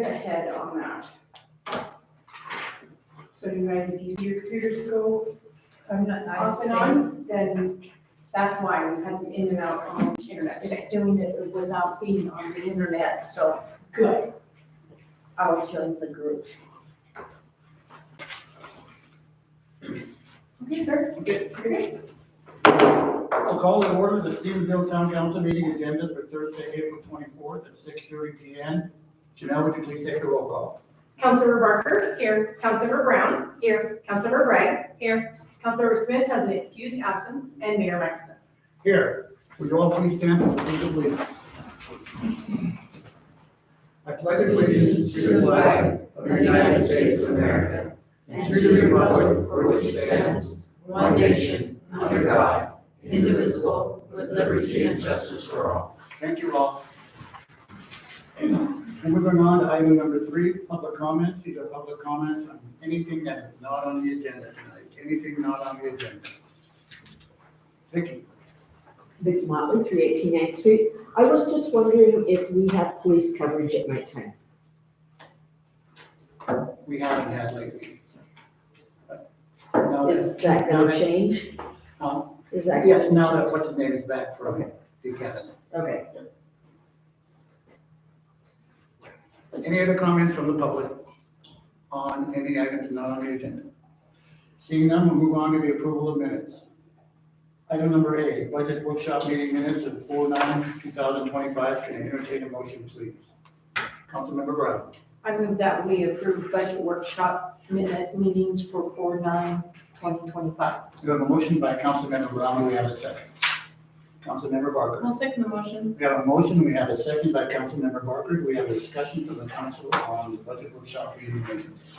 guys ahead on that. So you guys, if you see your computers go I'm not, I'm off and on, then that's why we've had some in and out on the internet just today. doing it without being on the internet, so Good. I'll join the group. Okay, sir. Okay. Okay. I'll call to order the Stevensville Town Council meeting agenda for Thursday, April 24th at 6:30 PM. Janelle, would you please take the roll call? Councilmember Barker. Here. Councilmember Brown. Here. Councilmember Bragg. Here. Councilmember Smith has an excused absence, and Mayor Mickelson. Here, would you all please stand for the pledge of allegiance? I pledge allegiance to the flag of the United States of America and to the republic for which it stands, one nation, under God, indivisible, with liberty and justice for all. Thank you all. And moving on to item number 3, public comments. These are public comments on anything that is not on the agenda tonight, anything not on the agenda. Vicky? Vicky Motley, 318 9th Street. I was just wondering if we have police coverage at nighttime. We haven't had lately. Now Is that going to change? Is that? Yes, now that what's his name is back from the academy. Okay. Any other comments from the public on any items not on the agenda? Seeing none, we'll move on to the approval of minutes. Item number A, budget workshop meeting minutes of 4/9/2025. Can I entertain a motion, please? Councilmember Brown. I move that we approve budget workshop meetings for 4/9/2025. We have a motion by Councilmember Brown. Do we have a second? Councilmember Barker. I'll second the motion. We have a motion. We have a second by Councilmember Barker. Do we have a discussion from the council on the budget workshop meeting minutes?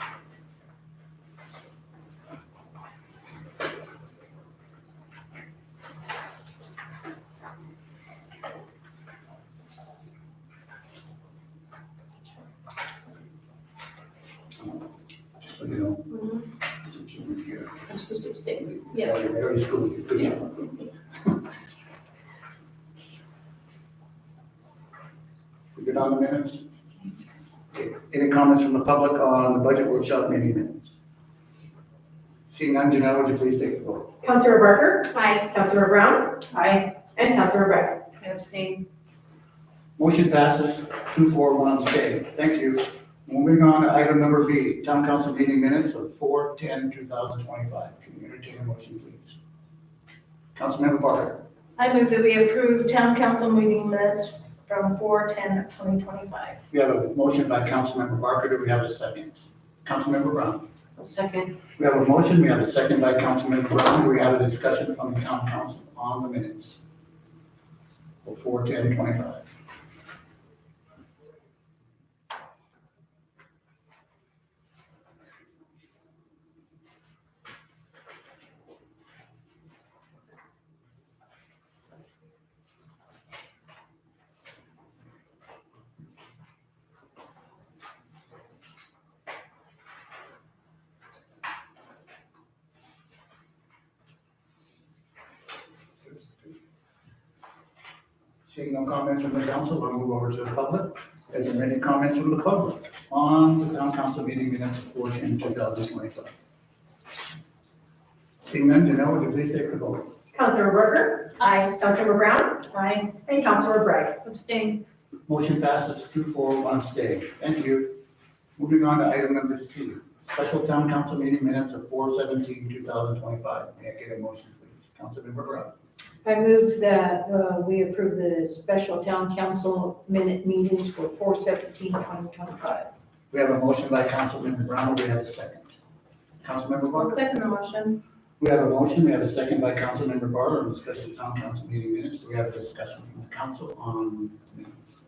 So, you know. Since you were here. I'm supposed to abstain. Yeah, you're very school. Good job. We good on the minutes? Okay. Any comments from the public on the budget workshop meeting minutes? Seeing none, Janelle, would you please take the vote? Councilmember Barker. Aye. Councilmember Brown. Aye. And Councilmember Bragg. I abstain. Motion passes 2-4-1 abstain. Thank you. Moving on to item number B, town council meeting minutes of 4/10/2025. Can you entertain a motion, please? Councilmember Barker. I move that we approve town council meeting minutes from 4/10/2025. We have a motion by Councilmember Barker. Do we have a second? Councilmember Brown. A second. We have a motion. We have a second by Councilmember Brown. Do we have a discussion from the town council on the minutes for 4/10/25? Seeing no comments from the council, we'll move over to the public. Is there any comments from the public on the town council meeting minutes of 4/10/2025? Seeing none, Janelle, would you please take the vote? Councilmember Barker. Aye. Councilmember Brown. Aye. And Councilmember Bragg. Abstain. Motion passes 2-4-1 abstain. Thank you. Moving on to item number C, special town council meeting minutes of 4/17/2025. May I get a motion, please? Councilmember Brown. I move that we approve the special town council minute meetings for 4/17/2025. We have a motion by Councilmember Brown. Do we have a second? Councilmember I'll Barker. second the motion. We have a motion, we have a second by Councilmember Barber on the special town council meeting minutes. Do we have a discussion from the council on minutes?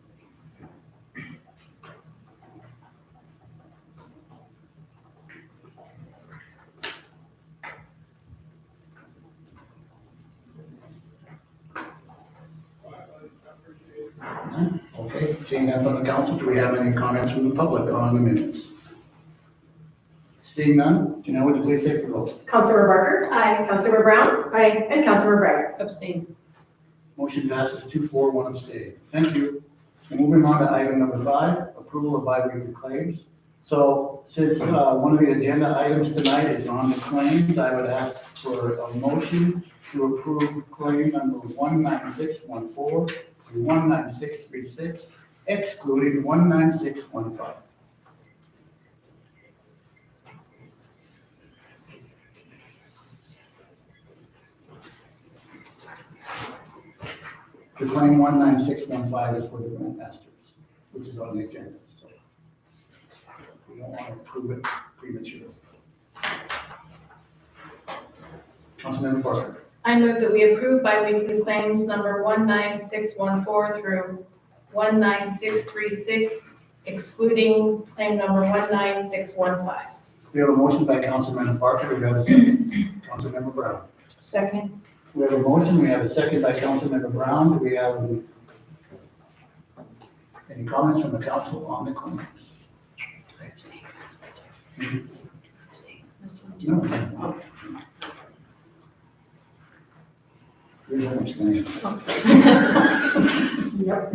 None? Okay, seeing none from the council, do we have any comments from the public on the minutes? Seeing none, Janelle, would you please take the vote? Councilmember Barker. Aye. Councilmember Brown. Aye. And Councilmember Bragg. Abstain. Motion passes 2-4-1 abstain. Thank you. Moving on to item number 5, approval of bi-weekly claims. So since one of the agenda items tonight is on the claims, I would ask for a motion to approve claim number 19614 through 19636, excluding 19615. The claim 19615 is for the grant masters, which is on the agenda, so we don't want to approve it prematurely. Councilmember Parker. I move that we approve bi-weekly claims number 19614 through 19636, excluding claim number 19615. We have a motion by Councilmember Parker, we have a second. Councilmember Brown. Second. We have a motion, we have a second by Councilmember Brown. Do we have any comments from the council on the claims? No. We don't understand. Yep.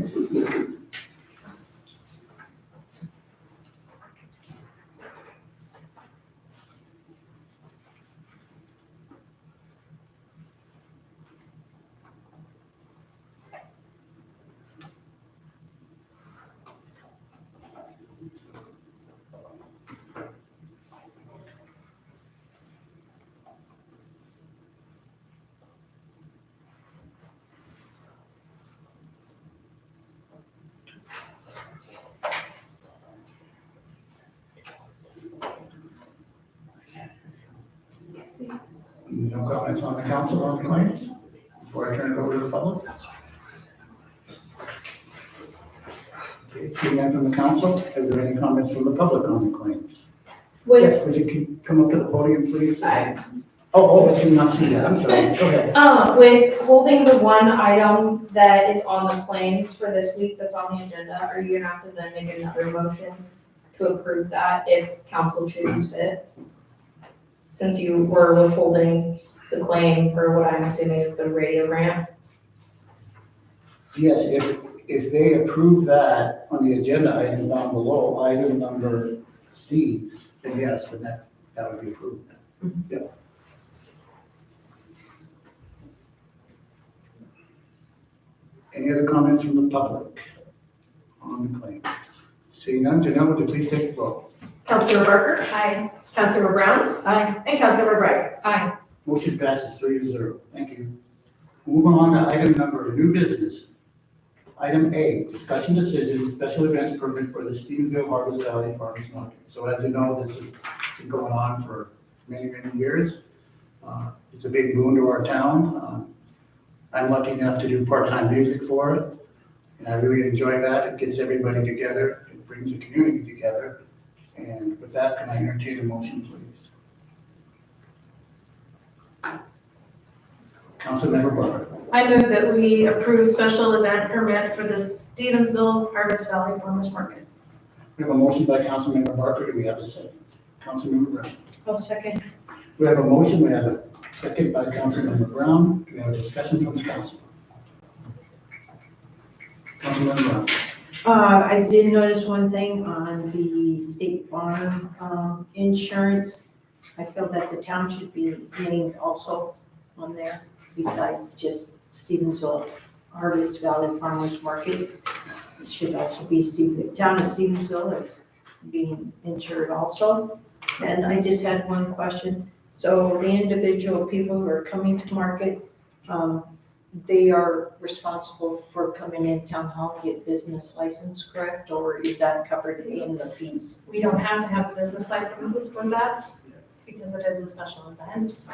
No comments on the council on the claims before I turn it over to the public? Okay, seeing none from the council, is there any comments from the public on the claims? With, Yes, would you come up to the podium, please? Aye. Oh, I did not see that, I'm sorry, go ahead. With holding the one item that is on the claims for this week that's on the agenda, are you gonna have to then make another motion to approve that if council chooses fit? Since you were withholding the claim for what I'm assuming is the radio grant? Yes, if they approve that on the agenda item down below, item number C, then yes, then that would be approved. Yeah. Any other comments from the public on the claims? Seeing none, Janelle, would you please take the vote? Councilmember Parker? aye. Councilmember Brown? Aye. And Councilmember Bragg? Aye. Motion passes 3-0. Thank you. Moving on to item number, new business. Item A, discussion decision, special events permit for the Stephenville Harvest Valley Farmers Market. So as you know, this has been going on for many, many years. It's a big boon to our town. I'm lucky enough to do part-time music for it, and I really enjoy that. It gets everybody together, it brings the community together. And with that, can I entertain a motion, please? Councilmember Barber. I move that we approve special event permit for the Stevensville Harvest Valley Farmers Market. We have a motion by Councilmember Barker. Do we have a second? Councilmember Brown. I'll second. We have a motion. We have a second by Councilmember Brown. Do we have a discussion from the council? Councilmember Brown. I did notice one thing on the State Farm, insurance. I feel that the town should be named also on there, besides just Stevensville Harvest Valley Farmers Market. It should also be the town of Stevensville is being insured also. And I just had one question. So the individual people who are coming to market, they are responsible for coming in town hall, get business license, correct? Or is that covered in the fees? We don't have to have the business licenses for that because it is a special event.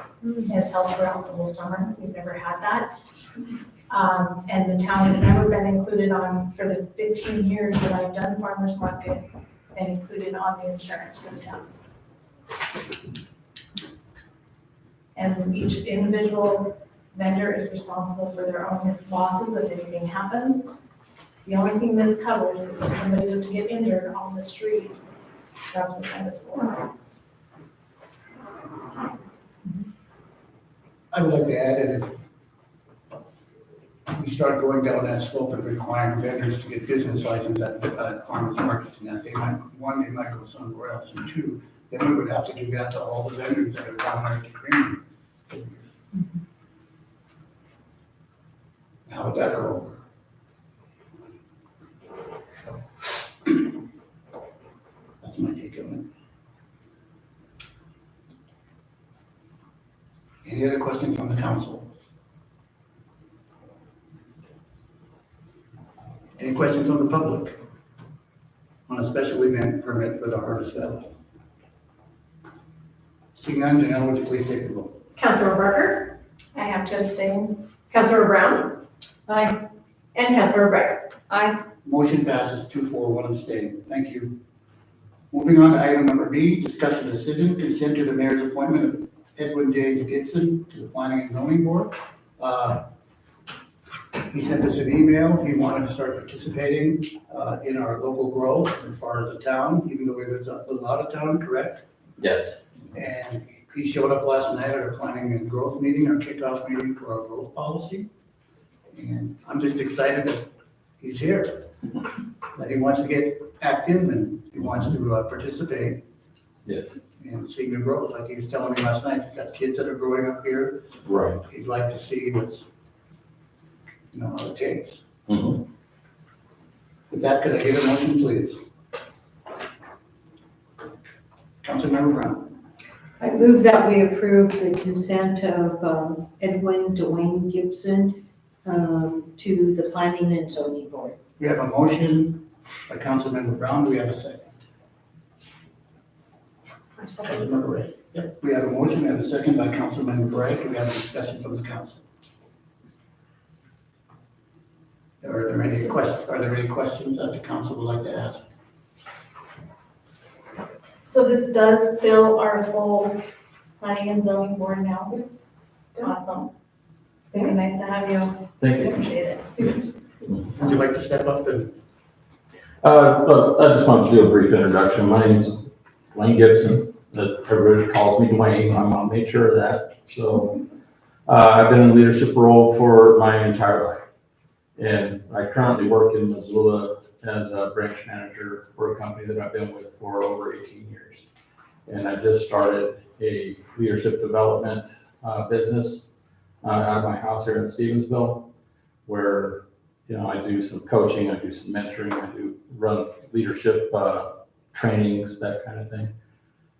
It's held throughout the whole summer. We've never had that. And the town has never been included on, for the 15 years that I've done farmer's market, been included on the insurance for the town. And each individual vendor is responsible for their own losses if anything happens. The only thing this covers is if somebody was to get injured on the street, that's what that is for. I would like to add that we start going down that slope and requiring vendors to get business license at farmers markets and that, they might go somewhere else, and two, then we would have to do that to all the vendors that are down there at the creamery. How would that go? That's my take on it. Any other questions from the council? Any questions from the public on a special event permit for the Harvest Valley? Seeing none, Janelle, would you please take the vote? Councilor Barker, I have to abstain. Councilor Brown, Aye. and Councilor Bragg. Aye. Motion passes 2-4, 1 abstain. Thank you. Moving on to item number B, discussion decision, consent to the mayor's appointment of Edwin James Gibson to the Planning and Zoning Board. He sent us an email. He wanted to start participating in our local growth as far as the town, even though he lives a lot of town, correct? Yes. And he showed up last night at our planning and growth meeting, our kickoff meeting for our growth policy. And I'm just excited that he's here, that he wants to get active and he wants to participate Yes. in seeing the growth. Like he was telling me last night, he's got kids that are growing up here. Right. He'd like to see what's, how it takes. Mhm. With that, could I get a motion, please? Councilmember Brown. I move that we approve the consent of Edwin Dwayne Gibson to the Planning and Zoning Board. We have a motion by Councilmember Brown. Do we have a second? Councilmember Ray. Yep. We have a motion. We have a second by Councilmember Bray. We have a discussion from the council. Are there any questions that the council would like to ask? So this does fill our full planning and zoning board now? Awesome. It's gonna be nice to have you. Thank you. Appreciate it. Would you like to step up and? Well, I just want to do a brief introduction. My name is Dwayne Gibson, that everybody calls me Dwayne. My mom made sure of that. So I've been in a leadership role for my entire life. And I currently work in Missoula as a branch manager for a company that I've been with for over 18 years. And I just started a leadership development business out of my house here in Stevensville, where I do some coaching, I do some mentoring, I do run leadership trainings, that kind of thing.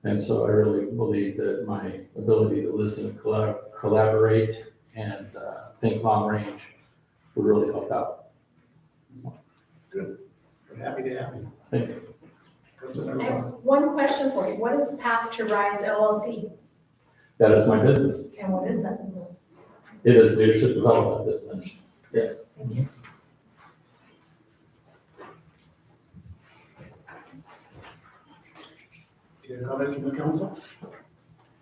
And so I really believe that my ability to listen and collaborate and think long range would really help out. Good. We're happy to have you. Thank you. Councilmember I Brown. have one question for you. What is Path to Rise LLC? That is my business. And what is that business? It is a leadership development business. Yes. Any comments from the council?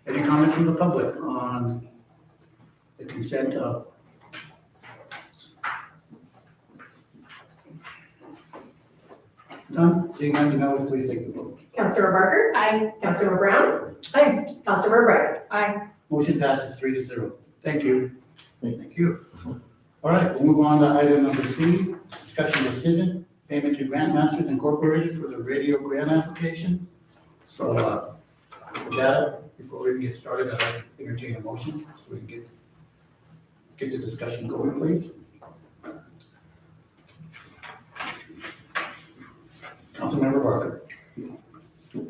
Any comments from the public on the consent of? None? Seeing none, Janelle, please take the vote. Councilor Barker, Aye. Councilor Brown, aye. Councilor Bragg. Aye. Motion passes 3-0. Thank you. Thank you. All right, we'll move on to item number C, discussion decision, payment to Grant Masters Incorporated for the radio grant application. So, with that, before we get started, I'd like to entertain a motion so we can get the discussion going, please. Councilmember Barker.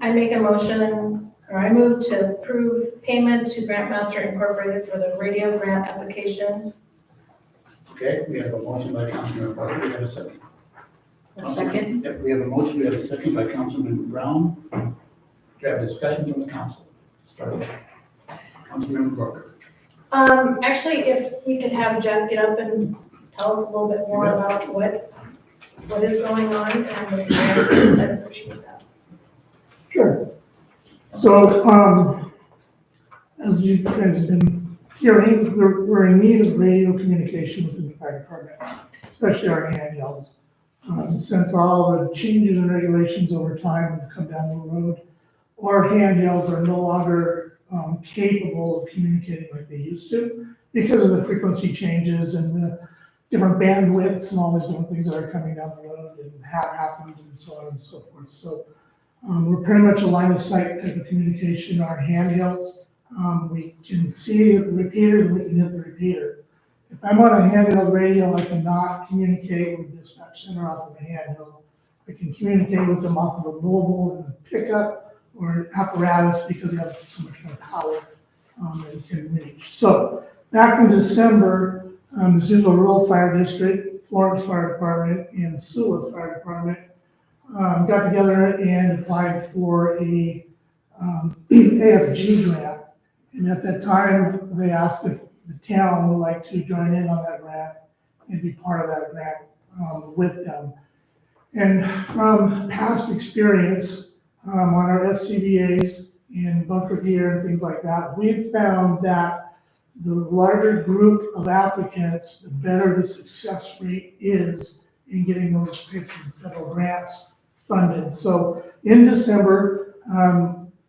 I make a motion, or I move to approve payment to Grantmaster Incorporated for the radio grant application. Okay, we have a motion by Councilmember Barker. We have a second. A second? Yep, we have a motion. We have a second by Councilmember Brown. Do you have a discussion from the council? Start with Councilmember Barker. Actually, if we could have Jeff get up and tell us a little bit more about what is going on and the grant, I'd appreciate that. Sure. So, as you guys have been hearing, we're in need of radio communication within the fire department, especially our handhelds. Since all the changes and regulations over time have come down the road, our handhelds are no longer capable of communicating like they used to because of the frequency changes and the different bandwidths and all these different things that are coming down the road and have happened and so on and so forth. So we're pretty much a line of sight type of communication. Our handhelds, we can see the repeater and we can hit the repeater. If I'm on a handheld radio, I cannot communicate with the dispatch center off of the handheld. I can communicate with them off of a mobile and pickup or an apparatus because they have so much more power that it can reach. So back in December, the Sunnysville Rural Fire District, Florence Fire Department, and Sula Fire Department got together and applied for a AFG grant. And at that time, they asked if the town would like to join in on that grant and be part of that grant with them. And from past experience on our SCBAs and bunker gear and things like that, we've found that the larger group of applicants, the better the success rate is in getting those types of federal grants funded. So in December,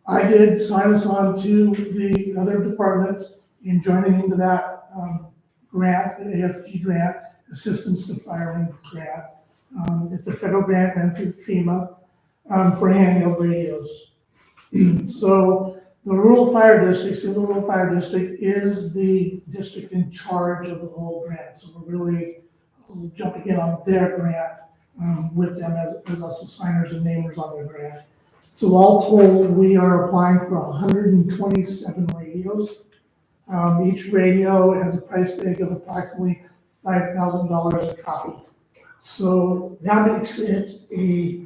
I did sign us on to the other departments in joining into that grant, the AFG grant, Assistance to Firemen grant. It's a federal grant run through FEMA for handheld radios. So the rural fire district, the rural fire district is the district in charge of the whole grant. So we're really jumping in on their grant with them as also signers and namers on their grant. So all told, we are applying for 127 radios. Each radio has a price tag of approximately $5,000 a copy. So that makes it a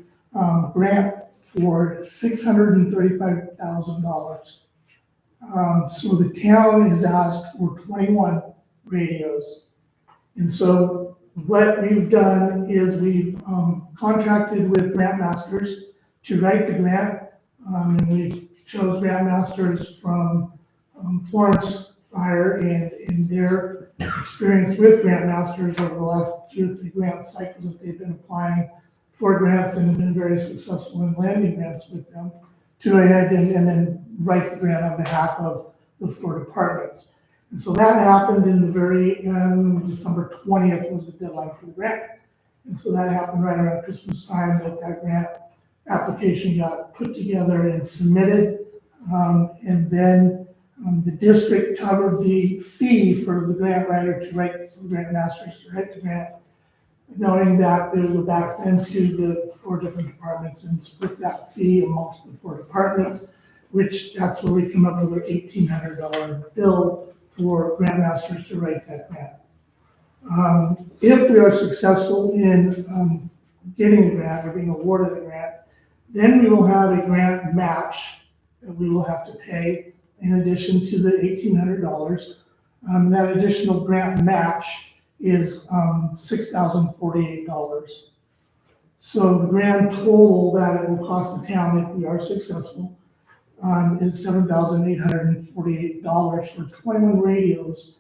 grant for $635,000. So the town has asked for 21 radios. And so what we've done is we've contracted with Grantmasters to write the grant. And we chose Grantmasters from Florence Fire and in their experience with Grantmasters over the last 2 or 3 grant cycles that they've been applying for grants and have been very successful in landing grants with them to go ahead and then write the grant on behalf of the 4 departments. And so that happened in the very December 20th was the deadline for the grant. And so that happened right around Christmas time that grant application got put together and submitted. And then the district covered the fee for the grant writer to write, the grant masters to write the grant, knowing that they would go back then to the 4 different departments and split that fee amongst the 4 departments, which that's where we come up with our $1,800 bill for grant masters to write that grant. If we are successful in getting the grant or being awarded a grant, then we will have a grant match that we will have to pay in addition to the $1,800. That additional grant match is $6,048. So the grand total that it will cost the town if we are successful is $7,848 for 21 radios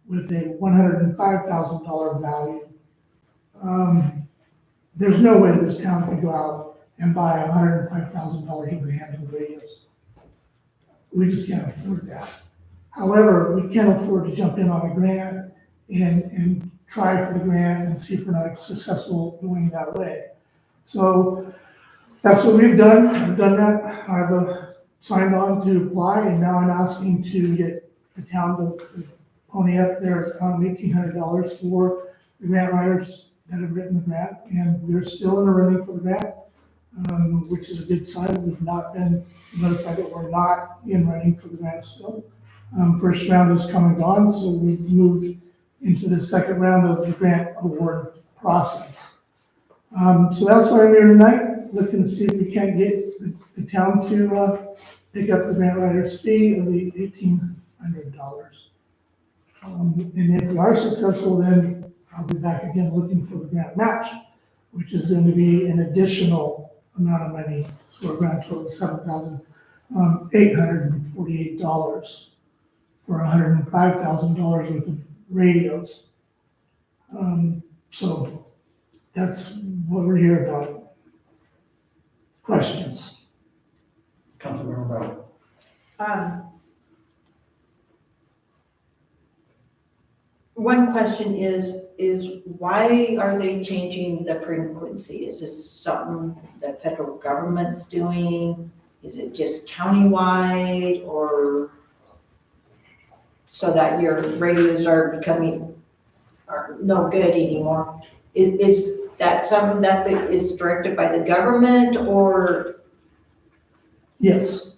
with a $105,000 value. There's no way this town can go out and buy $105,000 worth of handheld radios. We just can't afford that. However, we can afford to jump in on a grant and try for the grant and see if we're not successful doing that way. So that's what we've done. I've done that. I've signed on to apply, and now I'm asking to get the town to pony up their $1,800 for the grant writers that have written the grant, and we're still in the running for the grant, which is a good sign. We've not been notified that we're not in running for the grant still. First round has come and gone, so we've moved into the second round of the grant award process. So that's why I'm here tonight, looking to see if we can't get the town to pick up the grant writer's fee of the $1,800. And if we are successful, then I'll be back again looking for the grant match, which is going to be an additional amount of money, so a grand total of $7,848 for $105,000 worth of radios. So that's what we're here about. Questions? Councilmember Brown. one question is why are they changing the frequency? Is this something the federal government's doing? Is it just countywide or so that your radios are no good anymore? Is that something that is directed by the government or? Yes.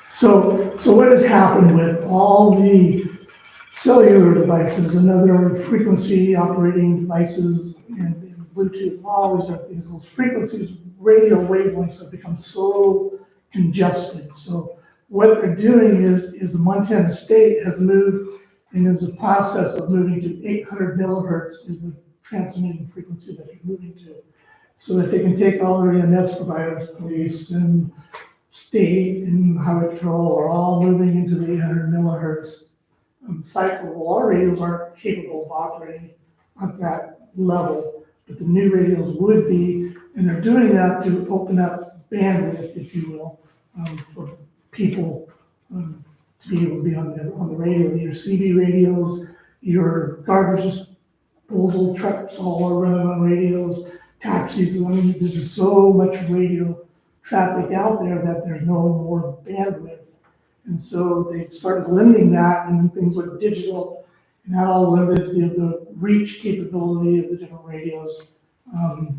So what has happened with all the cellular devices and other frequency operating devices and Bluetooth, all these other things, those frequencies, radio wavelengths have become so congested. So what they're doing is the Montana state has moved and is a process of moving to 800 millihertz is the transmitting frequency that they're moving to. So that they can take all their EMS providers, police and state and highway patrol are all moving into the 800 millihertz cycle. Well, our radios aren't capable of operating at that level, but the new radios would be, and they're doing that to open up bandwidth, if you will, for people to be able to be on the radio. Your CB radios, your garbage disposal trucks all are running on radios, taxis. I mean, there's just so much radio traffic out there that there's no more bandwidth. And so they started limiting that, and things went digital, and that all limited the reach capability of the different radios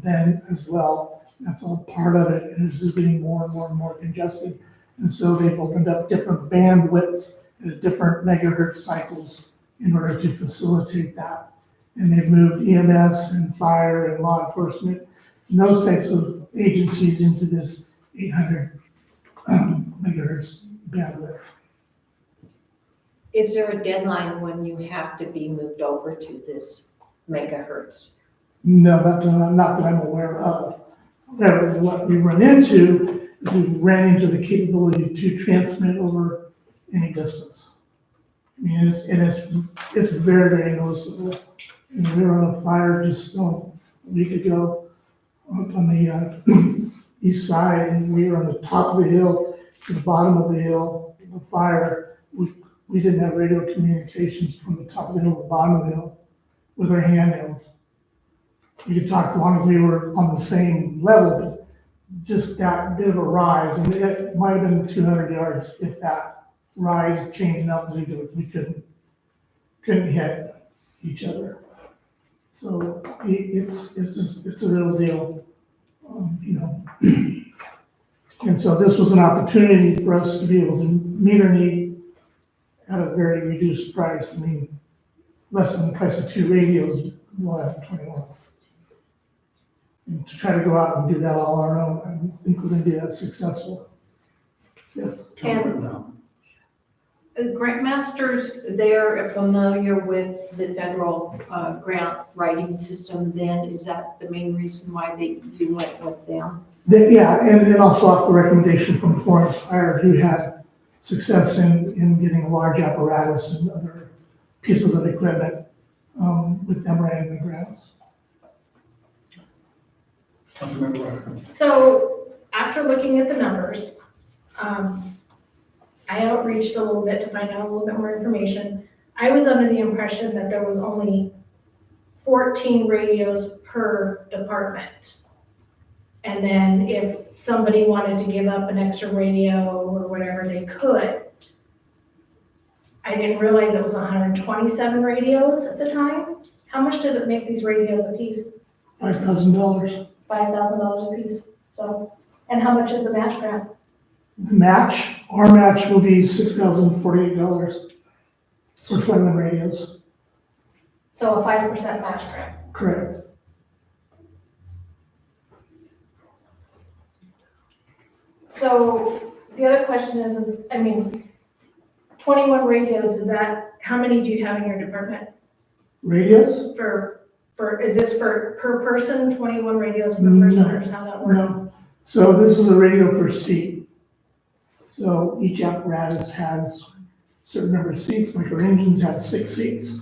then as well. That's all part of it, and it's just getting more and more and more congested. And so they've opened up different bandwidths at different megahertz cycles in order to facilitate that. And they've moved EMS and fire and law enforcement and those types of agencies into this 800 megahertz bandwidth. Is there a deadline when you have to be moved over to this megahertz? No, not that I'm aware of. However, what we run into is we've ran into the capability to transmit over any distance. I mean, it's very, very noticeable. And we were on a fire just a week ago up on the east side, and we were on the top of the hill to the bottom of the hill. The fire, we didn't have radio communications from the top of the hill to the bottom of the hill with our handhelds. We could talk as long as we were on the same level, but just that bit of a rise, and it might have been 200 yards if that rise changed in altitude, we couldn't hit each other. So it's a real deal, you know. And so this was an opportunity for us to be able to meet our need at a very reduced price. I mean, less than the price of 2 radios, we'll have 21. And to try to go out and do that all on our own, I think we're going to be that successful. Yes. And grantmasters, they're familiar with the federal grant writing system then? Is that the main reason why you went with them? Yeah, and also off the recommendation from Florence Fire, who had success in getting a large apparatus and other pieces of equipment with them writing the grants. Councilmember Ryan. So after looking at the numbers, I outreached a little bit to find out a little bit more information. I was under the impression that there was only 14 radios per department. And then if somebody wanted to give up an extra radio or whatever, they could. I didn't realize it was 127 radios at the time. How much does it make these radios a piece? $5,000. $5,000 a piece. So, and how much is the match grant? The our match will be $6,048 for 21 radios. So a 5% match grant. Correct. So the other question is, I mean, 21 radios, is that, how many do you have in your department? Radios? Is this per person, 21 radios per person, or is how that works? No. So this is a radio per seat. So each apparatus has a certain number of seats, like our engines have 6 seats.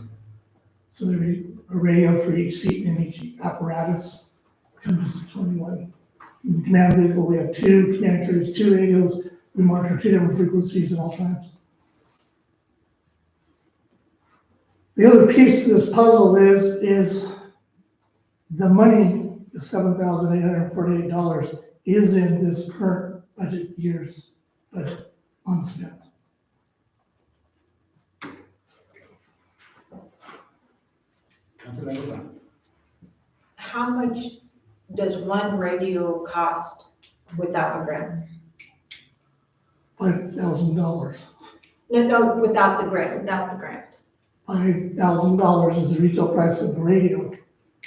So there's a radio for each seat in each apparatus, comes to 21. In the command vehicle, we have 2 command carriers, 2 radios. We monitor 2 different frequencies at all times. The other piece to this puzzle is the money, the $7,848 is in this current budget year's budget unspent. Councilmember Brown. How much does one radio cost without a grant? $5,000. No, without the grant. Without the grant. $5,000 is the retail price of the radio.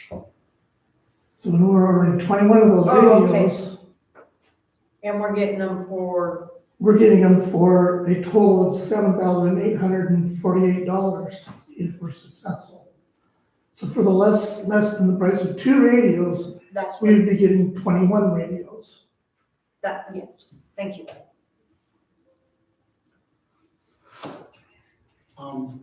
So when we're ordering 21 of those Oh, okay. radios, And we're getting them for, we're getting them for a total of $7,848 if we're successful. So for the less than the price of 2 radios, that's we what, would be getting 21 radios. that, yes, thank you.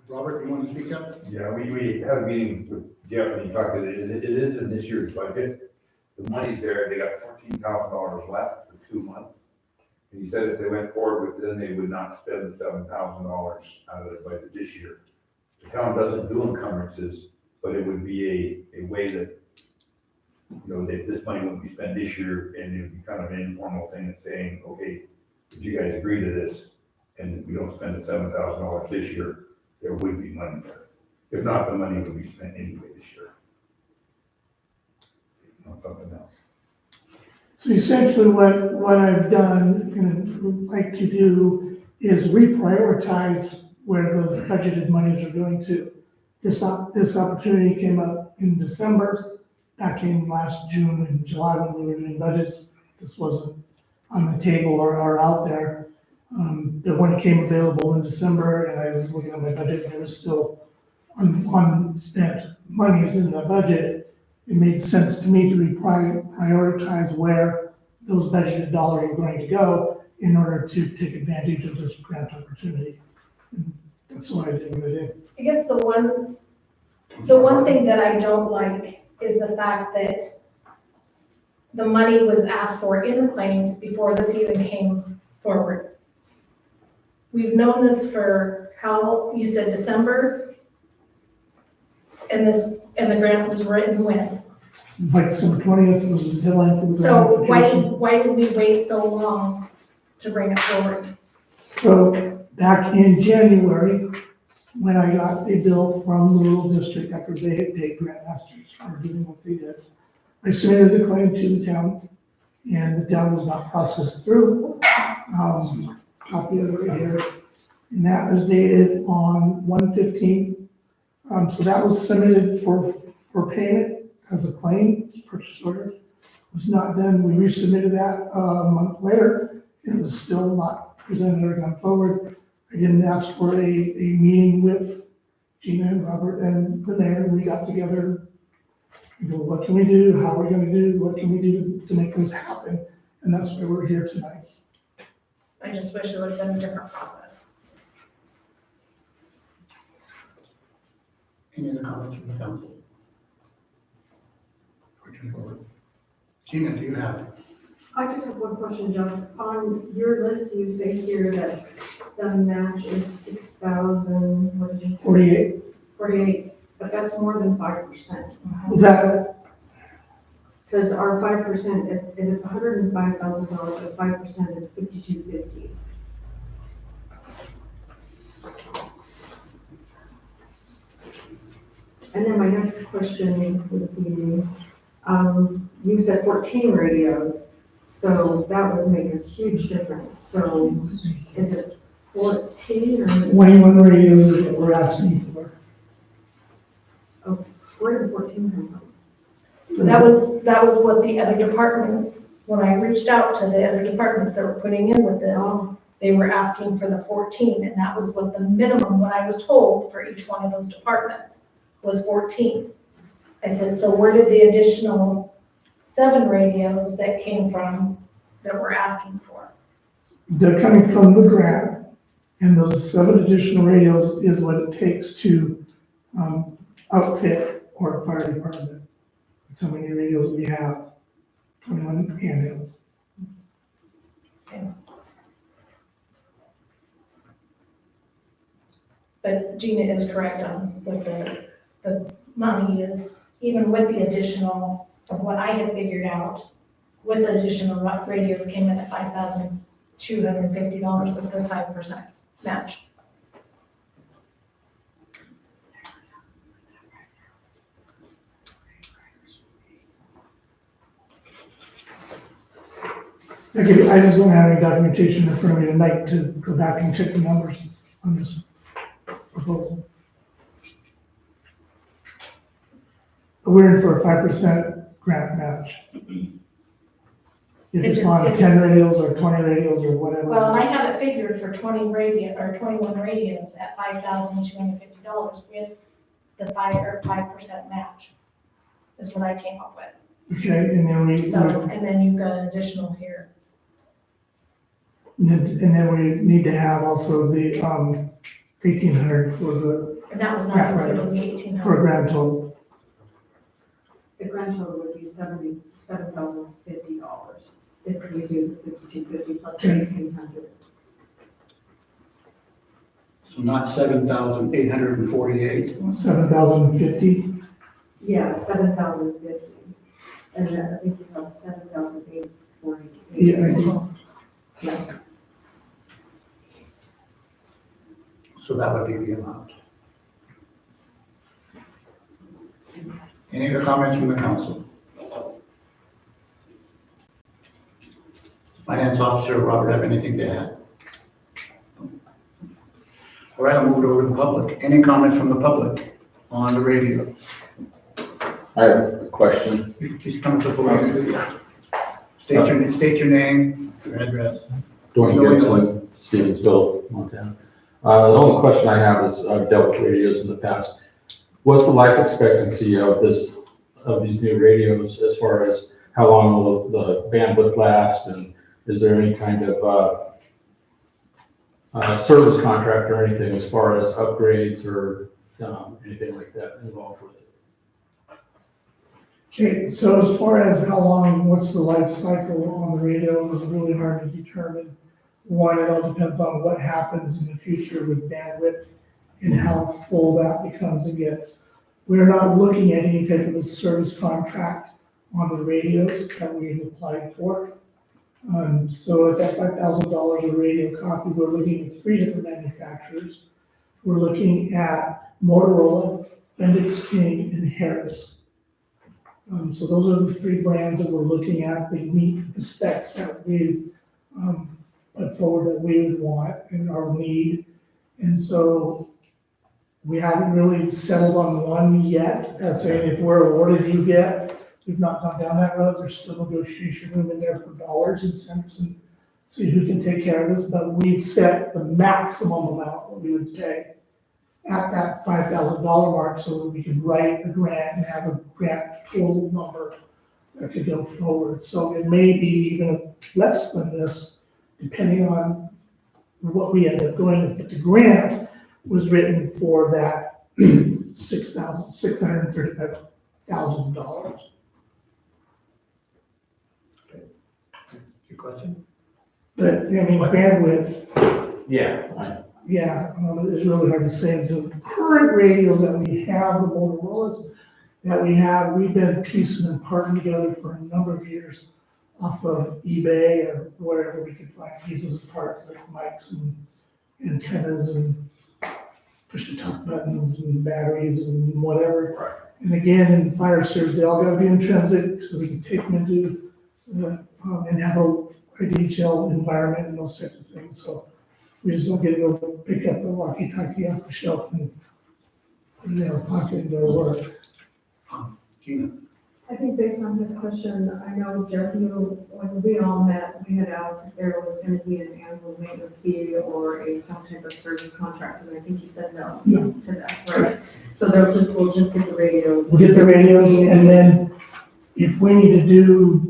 Robert, you want to speak up? Yeah, we had a meeting with Jeff and he talked to it is in this year's budget. The money's there, they got $14,000 left for 2 months. And he said if they went forward with it, then they would not spend the $7,000 out of their budget this year. The town doesn't do encumbrances, but it would be a way that, that this money wouldn't be spent this year and it would be kind of an informal thing of saying, okay, if you guys agree to this and we don't spend the $7,000 this year, there would be money there. If not, the money would be spent anyway this year. Not something else. So essentially what I've done and would like to do is reprioritize where those budgeted monies are going to. This opportunity came up in December, back in last June and July when we were doing budgets. This wasn't on the table or out there. But when it came available in December and I was looking at my budget and there was still unspent monies in the budget, it made sense to me to prioritize where those budgeted dollars were going to go in order to take advantage of this grant opportunity. And that's why I did what I did. I guess the one thing that I don't like is the fact that the money was asked for in the claims before this even came forward. We've known this for how, you said December? And the grant was written when? Like December 20th was the deadline for the grant So application. why did we wait so long to bring it forward? So back in January, when I got a bill from the rural district after they had paid grant masters for doing what they did, I submitted the claim to the town and the town was not processed through. Copy of it right here. And that was dated on 1/15. So that was submitted for payment as a claim, purchase order. It was not done. We resubmitted that a month later and it was still not presented or gone forward. I didn't ask for a meeting with Gina and Robert and the mayor. We got together. We go, what can we do? How are we going to do? What can we do to make this happen? And that's why we're here tonight. I just wish it would have been a different process. Any other comments from the council? Gina, do you have? I just have one question, John. On your list, you say here that the match is 6,000, what did you say? 48. 48, but that's more than 5%. Was that, Because our 5%, if it's $105,000, at 5% is $5,250. And then my next question would be, you said 14 radios, so that would make a huge difference. So is it 14 or is it, 21 radios is what we're asking for. where did 14 come from? That was what the other departments, when I reached out to the other departments that were putting in with this, Oh, they were asking for the 14, and that was what the minimum, what I was told for each one of those departments was 14. I said, so where did the additional 7 radios that came from that we're asking for? They're coming from the grant, and those 7 additional radios is what it takes to outfit our fire department. That's how many radios we have, 21 handhelds. But Gina is correct on what the money is, even with the additional of what I had figured out, with the additional radios came in at $5,250 with the 5% match. Okay, I just don't have any documentation in front of me tonight to go back and check the numbers on this proposal. But we're in for a 5% grant match. If It it's just- on it 10 just- radios or 20 radios or whatever. Well, and I have it figured for 21 radios at $5,250 with the 5% match, is what I came up with. Okay, and then So, and then you've got an additional here. and then we need to have also the 1,800 for And that was not Right, included in the for a 1,800. grand total. The grand total would be $77,050 if we do 5,250 plus 1,800. So not 7,848. 7,050. Yeah, 7,050. And then I think you have 7,840. Yeah, I do. Yeah. So that would be the amount. Any other comments from the council? Finance Officer Robert, have anything to add? All right, I'll move it over to the public. Any comments from the public on the radio? I have a question. Please come to the podium. State your name, your address. Dwayne No, Gibson, Stevensville, Montana. The only question I have is, I've dealt with radios in the past. What's the life expectancy of these new radios as far as how long will the bandwidth last? And is there any kind of service contract or anything as far as upgrades or anything like that involved with it? Okay, so as far as how long, what's the life cycle on the radio is really hard to determine. One, it all depends on what happens in the future with bandwidth and how full that becomes and gets. We're not looking at any type of a service contract on the radios that we've applied for. So at that $5,000 a radio copy, we're looking at 3 different manufacturers. We're looking at Motorola, Bendix King, and Harris. So those are the 3 brands that we're looking at. They meet the specs that we've put forward that we would want and our need. And so we haven't really settled on one yet, as saying if we're awarded, you get. We've not gone down that road. There's still negotiation room in there for dollars and cents and see who can take care of this. But we've set the maximum amount that we would pay at that $5,000 mark so that we could write a grant and have a grant total number that could go forward. So it may be even less than this, depending on what we end up going with. But the grant was written for that $635,000. Your question? But, I mean, bandwidth, Yeah. yeah, it's really hard to say. The current radios that we have, the Motorola's that we have, we've been piecing and parting together for a number of years off of eBay or wherever we could find pieces and parts like mics and antennas and push-to-talk buttons and batteries and whatever. Right. And again, in fire service, they all gotta be in transit so we can take them into and have a IDHL environment and those types of things. So we just don't get to go pick up the walkie-talkie off the shelf and put it in our pocket and go to work. Gina? I think based on his question, I know Jeff, when we all met, we had asked if there was gonna be an annual maintenance fee or some type of service contract, and I think you said no No. to that, right? So we'll just get the radios. We'll get the radios, and then if we need to do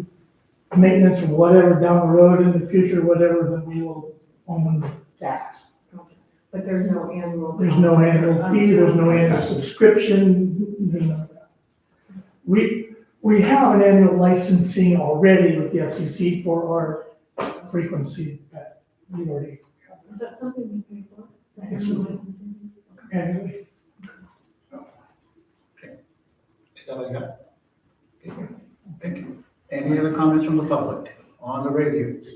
maintenance or whatever down the road in the future, whatever, then we will own that. But there's no annual. There's no annual fee, there's no annual subscription, there's none of that. We have an annual licensing already with the FCC for our frequency that we already have. Is that something we pay for? The Yes, annual we do. licensing? annually. Is that all you got? Okay, thank you. Any other comments from the public on the radios?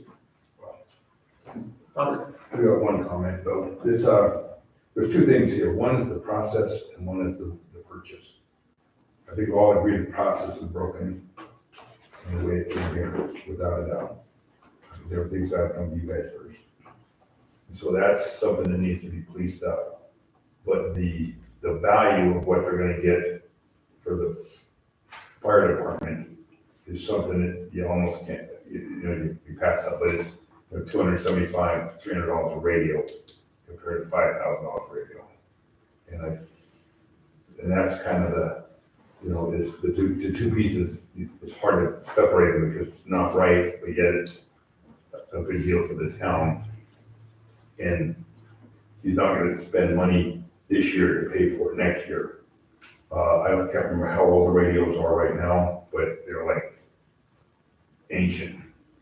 Robert? I got one comment though. There's two things here. One is the process and one is the purchase. I think we all agree the process is broken in the way it came here, without a doubt. Because everything's got to come to you guys first. And so that's something that needs to be policed up. But the value of what they're gonna get for the fire department is something that you almost can't, you pass up, but it's $275, $300 a radio compared to $5,000 radio. And that's kind of the, it's the two pieces, it's hard to separate them because it's not right, but yet it's a good deal for the town. And he's not gonna spend money this year to pay for it next year. I can't remember how old the radios are right now, but they're like ancient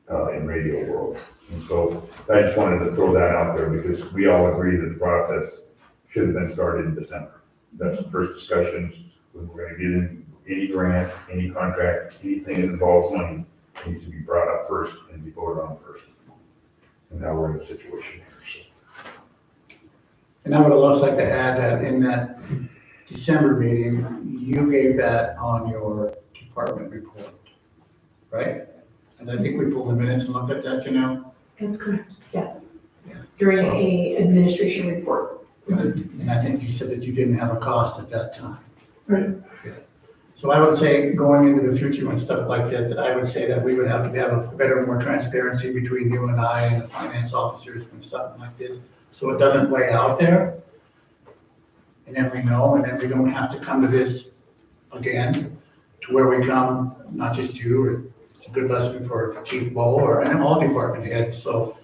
in radio world. And so I just wanted to throw that out there because we all agree that the process should have been started in December. That's the first discussions. When we're gonna get in any grant, any contract, anything that involves money needs to be brought up first and be voted on first. And now we're in a situation here, so. And I would also like to add that in that December meeting, you gave that on your department report, right? And I think we pulled the minutes and looked at that, That's correct, yes. Yeah. During a administration report. And I think you said that you didn't have a cost at that time. Right. Yeah. So I would say going into the future and stuff like that I would say that we would have to have a better, more transparency between you and I and the finance officers and something like this. So it doesn't lay out there. And then we know, and then we don't have to come to this again, to where we come, not just you, or it's a good lesson for Chief Bo and all department heads, so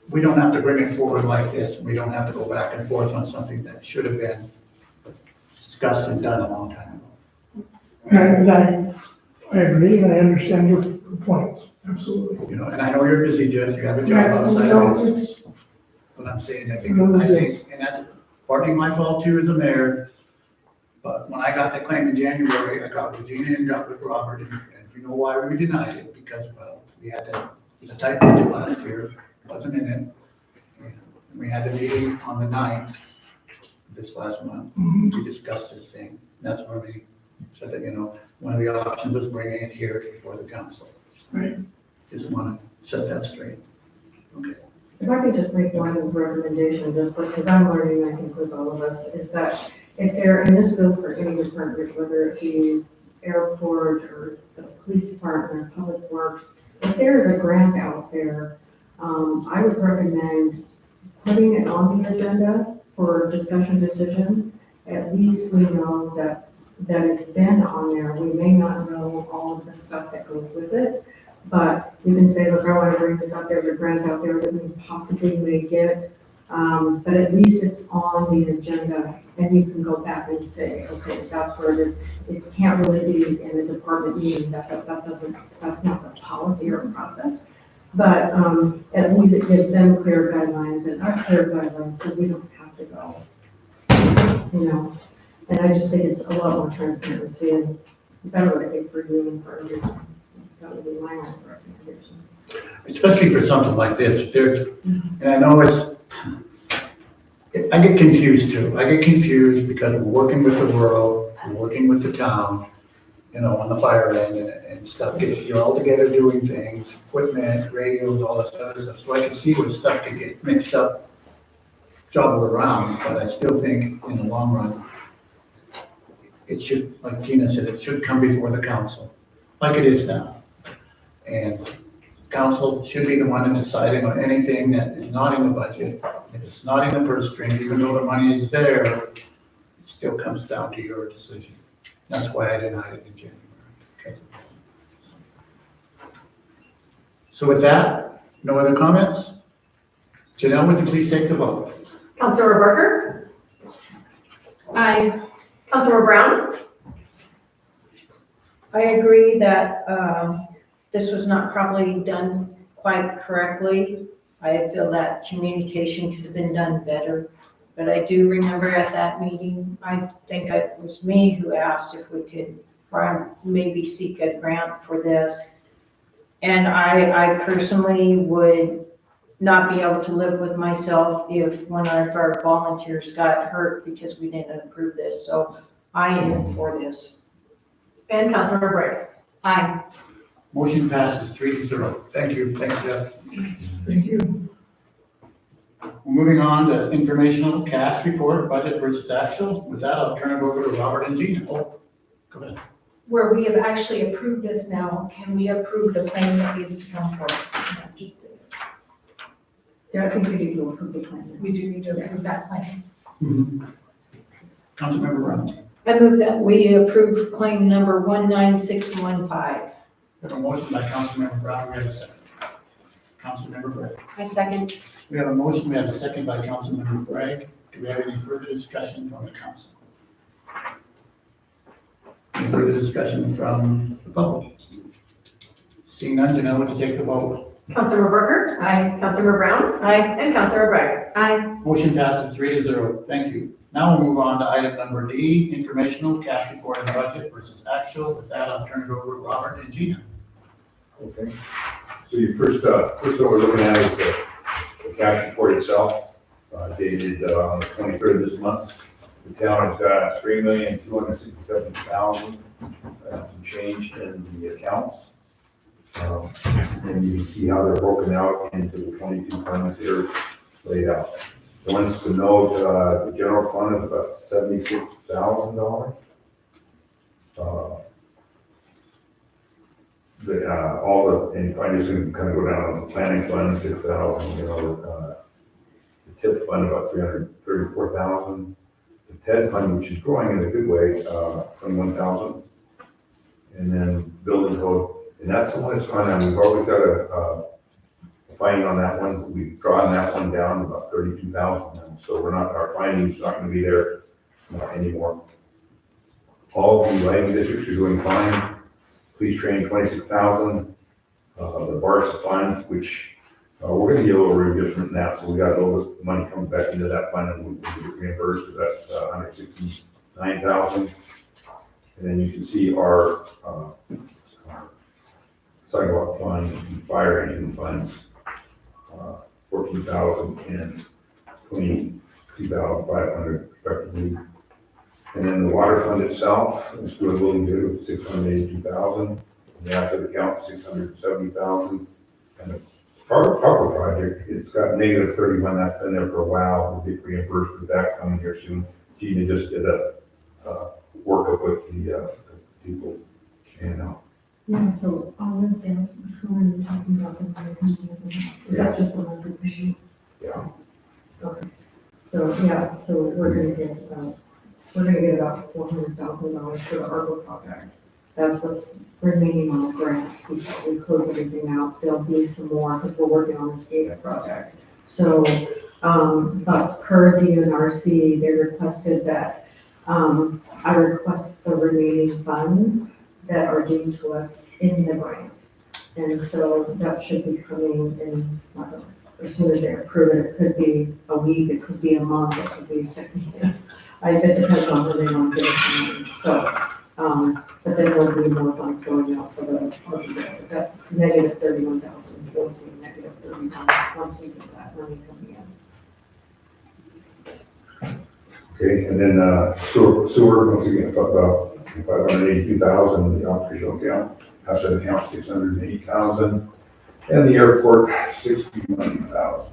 we don't have to bring it forward like this, we don't have to go back and forth on something that should have been discussed and done a long time ago. And I agree, and I understand your points, absolutely. And I know you're busy, Jeff, you have a job outside of this. But I'm saying, I think, and that's partly my fault too as a mayor. But when I got the claim in January, I got with Gina and got with Robert, and you know why we denied it, because, well, we had to, it was a tight budget last year, wasn't in it. And we had a meeting on the 9th, this last month, we discussed this thing. That's where we said that, one of the options was bringing it here before the council. Right. Just want to set that straight. Okay. If I could just make one recommendation, just because I'm learning, I think with all of us, is that if there, and this goes for any department, whether it be airport or the police department or public works, if there is a grant out there, I would recommend putting it on the agenda for discussion decision. At least we know that it's been on there. We may not know all of the stuff that goes with it, but you can say, look, I want to bring this out, there's a grant out there that we possibly may get, but at least it's on the agenda, and you can go back and say, okay, that's where it can't really be in a department meeting, that's not the policy or process. But at least it gives them clear guidelines and us clear guidelines, so we don't have to go, And I just think it's a lot more transparency and better, I think, for you and for everyone. That would be my own recommendation. Especially for something like this, and I know I get confused too. I get confused because we're working with the world, we're working with the town, on the fire end and stuff you're all together doing things, equipment, radios, all that other stuff. So I can see where stuff can get mixed up, jumbled around, but I still think in the long run, it should, like Gina said, it should come before the council, like it is now. And council should be the one that's deciding on anything that is not in the budget. If it's not in the purse string, even though the money is there, it still comes down to your decision. That's why I denied it in January. Okay. So with that, no other comments? Janelle, would you please take the vote? Councilmember Barker? Aye. Councilmember Brown? I agree that this was not probably done quite correctly. I feel that communication could have been done better but I do remember at that meeting, I think it was me who asked if we could maybe seek a grant for this. And I personally would not be able to live with myself if one of our volunteers got hurt because we didn't approve this. So I am for this. And Councilmember Bragg. Aye. Motion passes 3-0. Thank you, thanks, Jeff. Thank you. Moving on to informational cash report, budget versus actual. With that, I'll turn it over to Robert and Gina. Oh, go ahead. Where we have actually approved this now, can we approve the claim that needs to come forward? Yeah, I think we need to approve the plan. We do need to approve that claim. Councilmember Brown. I move that we approve claim number 19615. We have a motion by Councilmember Brown, we have a second. Councilmember Bragg. I second. We have a motion, we have a second by Councilmember Bragg. Do we have any further discussion from the council? Any further discussion from the public? Seeing none, Janelle, would you take the vote? Councilmember Burker. Aye. Councilmember Brown. Aye. And Councilmember Bragg. Aye. Motion passes 3-0. Thank you. Now we'll move on to item number D, informational cash report and budget versus actual. With that, I'll turn it over to Robert and Gina. Okay. So you first what we're looking at is the cash report itself, dated on the 23rd of this month. The town has got $3,267,000 some change in the accounts. And you can see how they're broken out into the 22 funds here laid out. The ones to note, the general fund is about $76,000. And I'm just gonna kind of go down on the planning fund, 6,000, the TIF fund, about 334,000. The TED fund, which is growing in a good way, 21,000. And then building code, and that's the one that's gone down. We've always got a finding on that one. We've drawn that one down to about 32,000 now. So our finding's not gonna be there anymore. All the lighting districts are doing fine. Police training, 26,000. The BARSA fund, which we're gonna get a little reimbursement now, so we got a little money coming back into that fund and we'll get reimbursed, so that's 169,000. And then you can see our sidewalk fund and fire engine funds, 14,000 and 22,500 respectively. And then the water fund itself is doing a little good with 682,000. The asset account, 670,000. And the Harbor project, it's got negative 31. That's been there for a while. We'll get reimbursed with that coming here soon. Gina just did a workup with the people. And Yeah, so on Wednesday, which one are you talking about? Is that just 100 machines? yeah, Okay. So, yeah, so we're gonna get about $400,000 for the Arbor project. That's what's remaining on the grant. We close everything out. There'll be some more because we're working on the SCADA project. So, but per DNRC, they requested that, I request the remaining funds that are due to us in the grant. And so that should be coming in, as soon as they approve it. It could be a week, it could be a month, it could be a second. It depends on when they want to give us the money. So, but then there'll be more funds going out for that negative 31,000 will be negative 31 once we get that money coming in. okay. And then sewer, once again, about 582,000, the operational account, asset account, 608,000, and the airport, 61,000.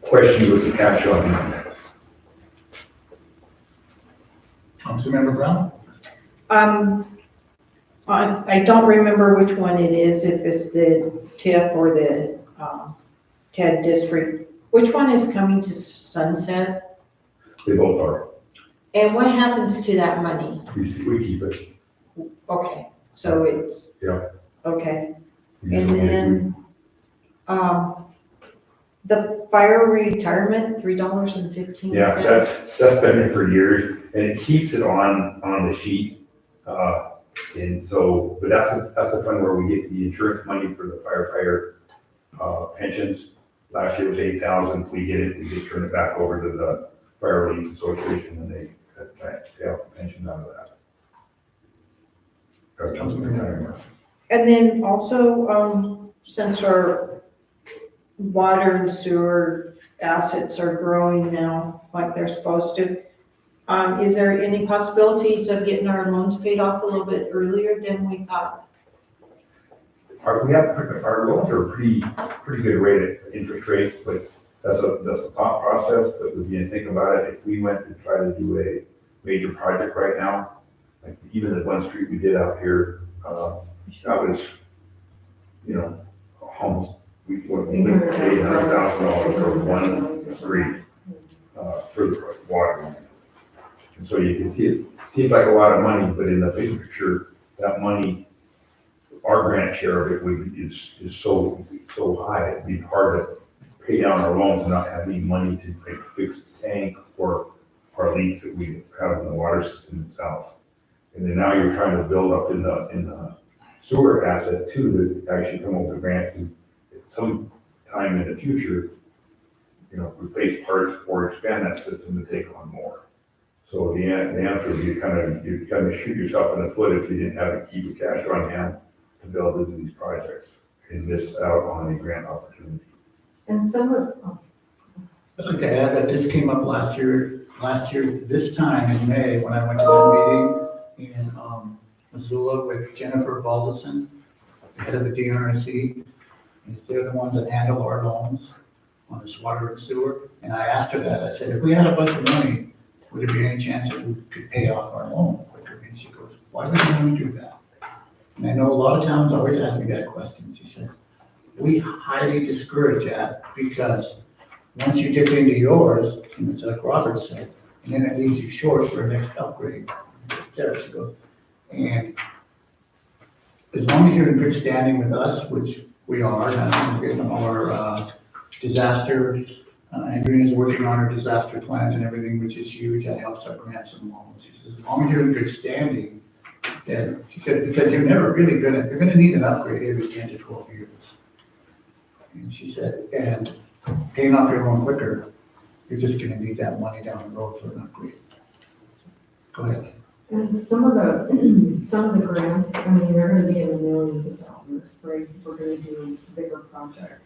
Question with the cash on hand. Councilmember Brown? I don't remember which one it is, if it's the TIF or the TED district. Which one is coming to sunset? They both are. And what happens to that money? We keep it. Okay, so it's. Yeah. Okay, and then, the fire retirement, $3.15. Yeah, that's been there for years, and it keeps it on the sheet. And so, but that's the fund where we get the insurance money for the firefighter pensions. Last year was 8,000. We get it, we just turn it back over to the Fire Relief Association and they pay out the pensions out of that. That comes from retirement. And then also, since our water and sewer assets are growing now like they're supposed to, is there any possibilities of getting our loans paid off a little bit earlier than we thought? Our loans are pretty good rate, interest rate, but that's a thought process. But if you think about it, if we went to try to do a major project right now, like even the one street we did out here, that was, almost, we paid $800,000 for one street, for the water line. And so you can see it seems like a lot of money, but in the big picture, that money, our grant share of it is so high, it'd be hard to pay down our loans and not have any money to like fix the tank or our leaks that we have in the water system itself. And then now you're trying to build up in the sewer asset too, to actually come up with a grant to, at some time in the future, replace parts or expand that system to take on more. So the answer is you kind of shoot yourself in the foot if you didn't have to keep the cash on hand to be able to do these projects and miss out on a grant opportunity. And some of, I'd like to add that this came up last year, this time in May, when I went to the meeting in Missoula with Jennifer Baldwin, the head of the DRC. And they're the ones that handle our loans on this water and sewer. And I asked her that, I said, if we had a bunch of money, would there be any chance that we could pay off our loan quicker? And she goes, why would you want to do that? And I know a lot of towns always ask me that question. She said, we highly discourage that because once you dip into yours, and it's like Robert said, and then it leaves you short for a next upgrade. There she goes. And as long as you're in good standing with us, which we are, and we're getting our disaster, Andrea's working on her disaster plans and everything, which is huge. That helps our grants and loans. She says, as long as you're in good standing, then because you're never really you're gonna need an upgrade every 10 to 12 years. And she said, and paying off your loan quicker, you're just gonna need that money down the road for an upgrade. Go ahead. and some of the grants, I mean, they're gonna be in the millions of dollars, right? If we're gonna do a bigger project.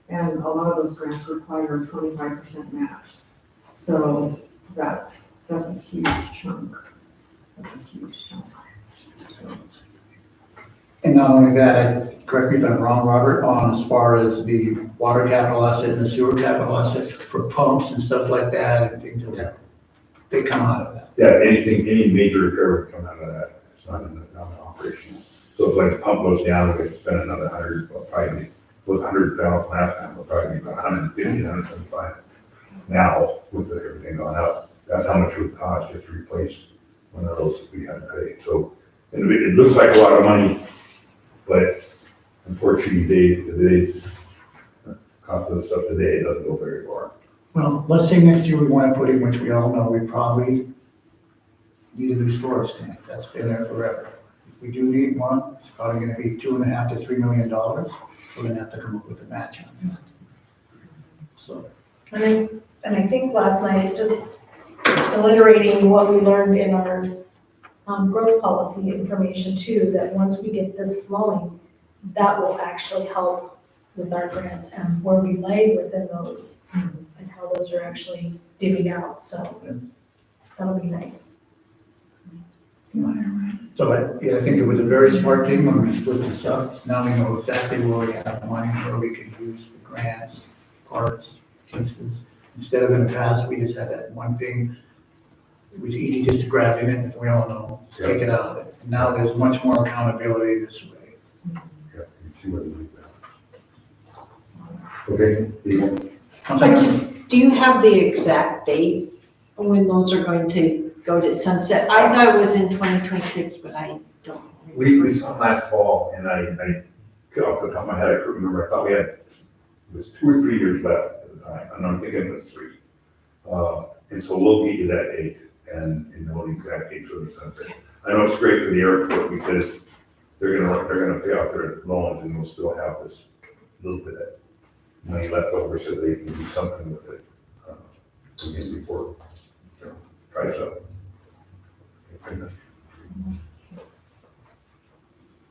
And a lot of those grants require a 25% match. So that's a huge chunk. That's a huge chunk. And not only that, correct me if I'm wrong, Robert, on as far as the water capital asset and the sewer capital asset for pumps and stuff like that and things like that, they come out of that. Yeah, any major repair would come out of that. It's not in the operation. So if like the pump goes down, we could spend another 100, well, probably was 100,000 last time, will probably be about 150, 175. Now, with everything going up, that's how much it would cost just to replace one of those that we had to pay. So it looks like a lot of money, but unfortunately, today's cost of the stuff today, it doesn't go very far. Well, let's say next year we want to put in, which we all know, we probably need a new storage tank. That's been there forever. If we do need one, it's probably going to be $2.5 to $3 million. We're going to have to come up with a match on that. So. And I think last night, just alliterating what we learned in our growth policy information too, that once we get this flowing, that will actually help with our grants and where we lay within those and how those are actually divvied out. So that'll be nice. So I think it was a very smart thing when we split this up. Now we know exactly where we have money, where we can use for grants, parts, cases. Instead of in the past, we just had that one thing. It was easy just to grab in it, and we all know, just take it out of it. And now there's much more accountability this way. Yeah, you see what it is. Okay, Do you have the exact date when those are going to go to sunset? I thought it was in 2026, but I don't. we saw last fall, and I off the top of my head, I couldn't remember. I thought we had, it was 2 or 3 years left at the time, and I'm thinking it was 3. And so we'll get you that date and know the exact date for the sunset. I know it's great for the airport because they're gonna pay off their loans and we'll still have this little bit of money left over so they can do something with it, again, before, price up.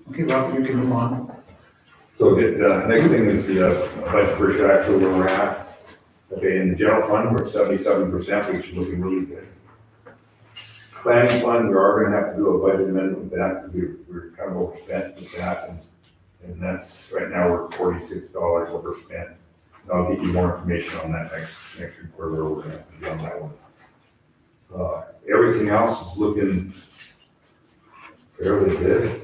Okay, Robert, you can move on. So the next thing is the budget for actual where we're at. Okay, in the general fund, we're at 77%, which is looking really good. Planning fund, we are gonna have to do a budget amendment with that, because we're kind of overspent with that, and that's, right now, we're $46 overspent. I'll get you more information on that next report, where we're gonna have to be on that one. Everything else is looking fairly good.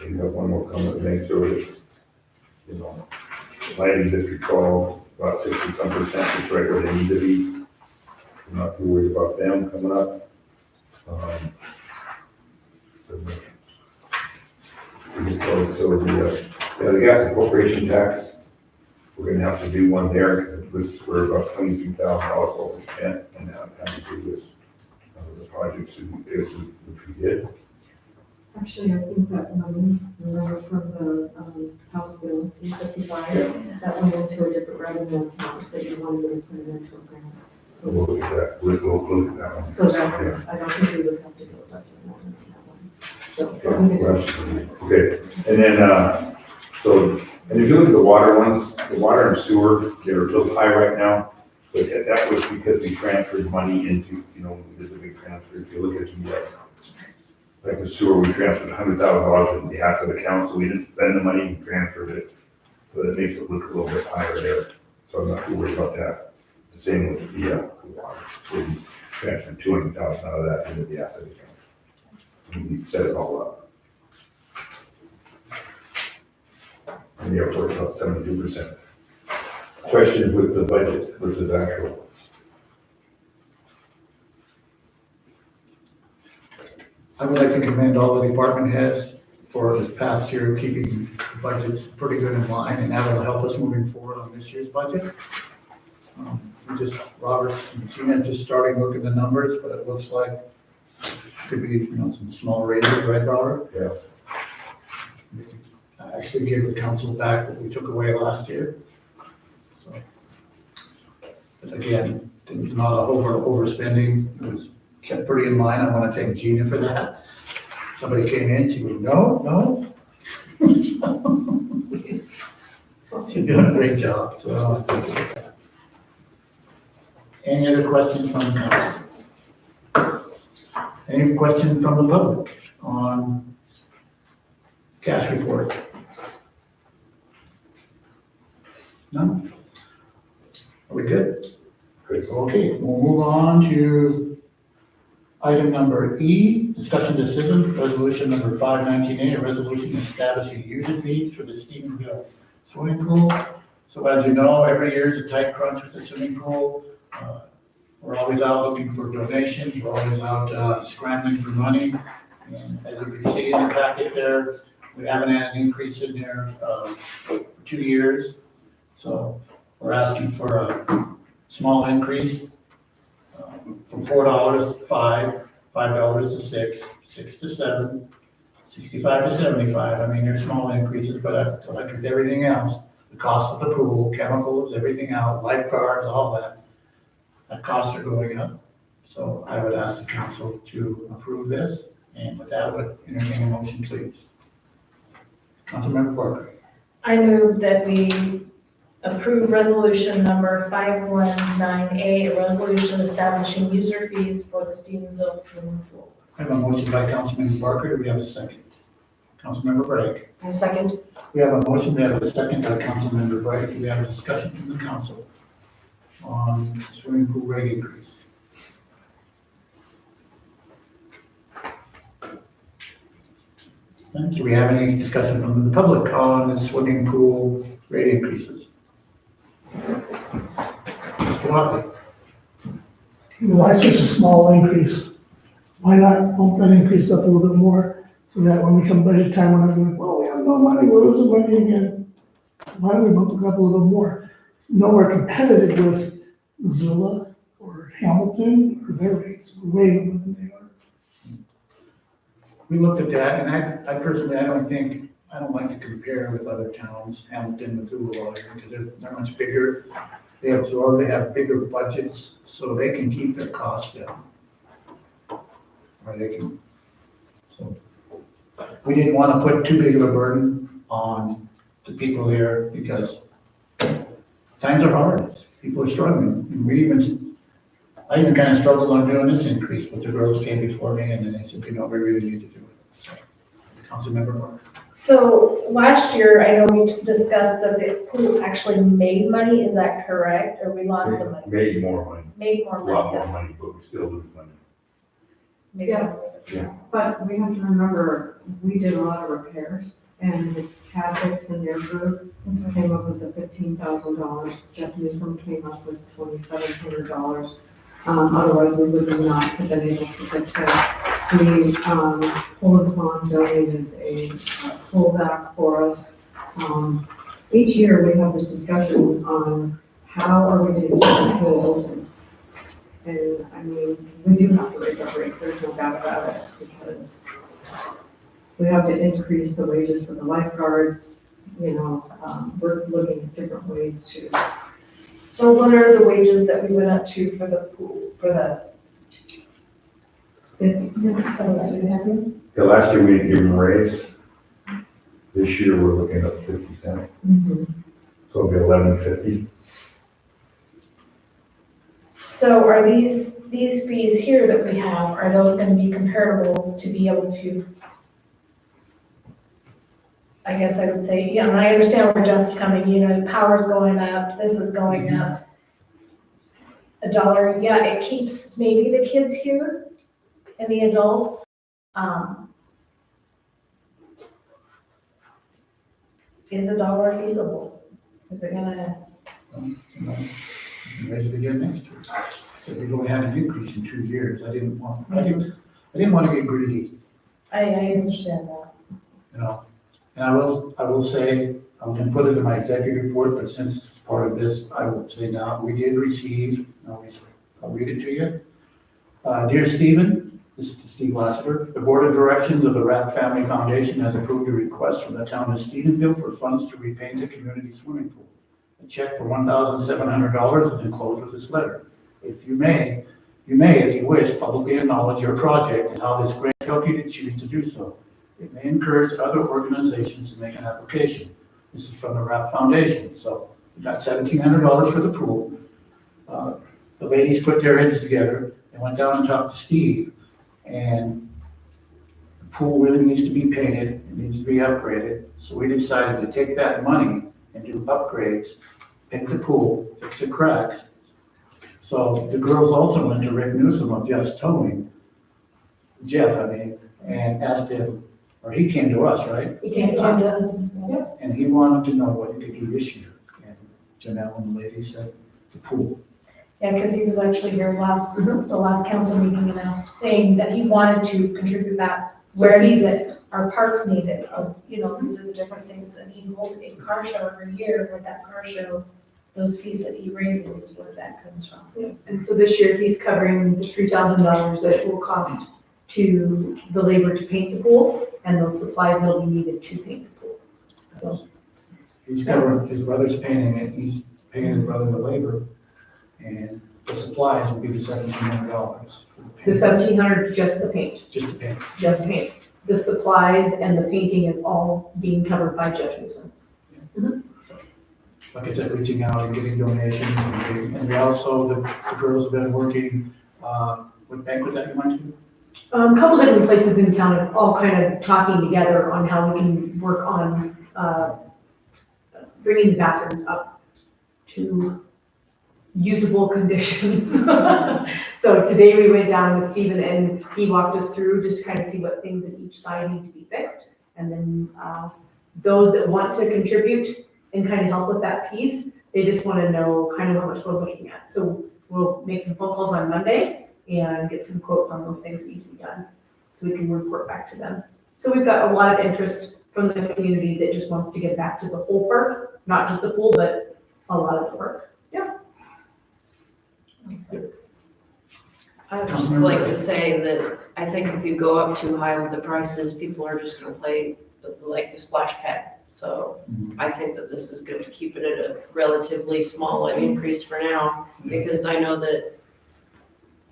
We have one more comment to make, so it's, lighting district 12, about 60-some%, it's right where they need to be. I'm not too worried about them coming up. So the gas and corporation tax, we're gonna have to do one there, because we're about $23,000 overspent, and having to do with the projects which we did. Actually, I think that money, from the House Bill 355, that went into a different revenue account that you wanted to put it into a grant. So we'll look at that, we'll look at that one. So that, I don't think we would have to do a budget amendment on that one. So, Okay, and then, so, and if you look at the water ones, the water and sewer, they're a little high right now, but that was because we transferred money into, we did the big transfer. If you look at the, like the sewer, we transferred $100,000 in the asset account, so we didn't spend the money, we transferred it. So that makes it look a little bit higher there, so I'm not too worried about that. The same with the water, so we transferred $200,000 out of that into the asset account. And we set it all up. And the airport's about 72%. Questions with the budget versus actual? I would like to commend all the department heads for this past year, keeping the budgets pretty good in line, and that will help us moving forward on this year's budget. Robert and Gina just starting looking at the numbers, but it looks like could be, some small raises, right, Robert? Yeah. I actually give the council back what we took away last year. So, but again, it was not a overspending, it was kept pretty in line. I want to thank Gina for that. Somebody came in, she goes, no. She's doing a great job, so. Any other questions from the council? Any questions from the public on cash report? None? Are we good? Good. Okay, we'll move on to item number E, discussion decision, resolution number 519A, a resolution establishing user fees for the Stevensville swimming pool. So as you know, every year is a tight crunch with the swimming pool. We're always out looking for donations, we're always out scrambling for money. And as you can see in the packet there, we haven't had an increase in there for 2 years. So we're asking for a small increase from $4 to $5, $5 to $6, $6 to $7, $65 to $75. I mean, they're small increases, but like with everything else, the cost of the pool, chemicals, everything else, lifeguards, all that, costs are going up. So I would ask the council to approve this, and with that, I would entertain a motion, please. Councilmember Parker. I move that we approve resolution number 519A, a resolution establishing user fees for the Stevensville swimming pool. I have a motion by Councilmember Barker. Do we have a second? Councilmember Bragg. I second. We have a motion. We have a second by Councilmember Bragg. Do we have a discussion from the council on swimming pool rate increase? And do we have any discussion from the public on the swimming pool rate increases? Mr. Watley. Why such a small increase? Why not bump that increase up a little bit more, so that when we come budget time, we're not going, well, we have no money, we're losing money again. Why don't we bump it up a little bit more? It's nowhere competitive with Missoula or Hamilton or their rates, we're way lower than they are. We looked at that, and I personally, I I don't like to compare with other towns, Hamilton, Missoula, because they're much bigger. They have bigger budgets, so they can keep their costs down. Or they can, so. We didn't want to put too big of a burden on the people here because times are hard. People are struggling. And I even kind of struggled on doing this increase, but the girls came before me and then they said, we really need to do it. So, Councilmember Mark. So last year, I know we discussed that the pool actually made money, is that correct? Or we lost the money? Made more money, Made more a lot money. more money, but we still lose money. Maybe. Yeah. But we have to remember, we did a lot of repairs, and the Tactics and their group came up with the $15,000. Jeff Newsom came up with $2,700. Otherwise, we would not have been able to fix that. We, Poland Pond donated a pullback for us. Each year, we have this discussion on how are we going to hold. And I mean, we do have to raise our rates, there's no doubt about it, because we have to increase the wages for the lifeguards, we're looking at different ways to. So what are the wages that we went up to for the pool, for the? The last year we didn't give them a raise. This year we're looking at 50 cents, so it'll be 11.50. So are these fees here that we have, are those gonna be comparable to be able to? I guess I would say, yeah, and I understand where Jeff's coming, power's going up, this is going up. $1, yeah, it keeps maybe the kids here and the adults. Is $1 feasible? Is it gonna? Raise it again next year. So we've only had an increase in 2 years. I didn't want to get greedy, I understand that. And I will say, I'm going to put it in my executive report, but since it's part of this, I will say now, we did receive, I'll read it to you. Dear Stephen, this is to Steve Lassiter, the Board of Directors of the Rapp Family Foundation has approved a request from the town of Stephenville for funds to repaint the community swimming pool. A check for $1,700 is enclosed with this letter. If you may, if you wish, publicly acknowledge your project and how this grant helped you to choose to do so. It may encourage other organizations to make an application. This is from the Rapp Foundation. So we got $1,700 for the pool. The ladies put their heads together and went down and talked to Steve. And the pool really needs to be painted. It needs to be upgraded. So we decided to take that money and do upgrades, paint the pool, fix the cracks. So the girls also went to Rick Newsom of Jeff's Towing, and asked him, or he came to us, right? He came to us. And he wanted to know what he could do this year. And Janelle and the lady said, the pool. Yeah, because he was actually here the last council meeting and us saying that he wanted to contribute that where he's at. Our parks need it, these are the different things, and he holds a car show every year. With that car show, those fees that he raises is where that comes from. Yeah, and so this year he's covering the $3,000 that it will cost to the labor to paint the pool and those supplies that'll be needed to paint the pool. So, He's covering, his brother's painting it, he's paying his brother the labor, and the supplies will be the $1,700. the $1,700, just the paint, Just to paint. just paint. The supplies and the painting is all being covered by Jeff Newsom. Like I said, reaching out and getting donations, and we also, the girls have been working, what banquet that you went to? A couple different places in town are all kind of talking together on how we can work on bringing the bathrooms up to usable conditions. So today we went down with Stephen and he walked us through just to kind of see what things in each side need to be fixed. And then those that want to contribute and kind of help with that piece, they just want to know kind of how much we're looking at. So we'll make some phone calls on Monday and get some quotes on those things that need to be done so we can report back to them. So we've got a lot of interest from the community that just wants to get back to the whole park, not just the pool, but a lot of the park. I would just like to say that I think if you go up too high with the prices, people are just gonna play like the splash pad. So I think that this is good to keep it at a relatively small increase for now, because I know that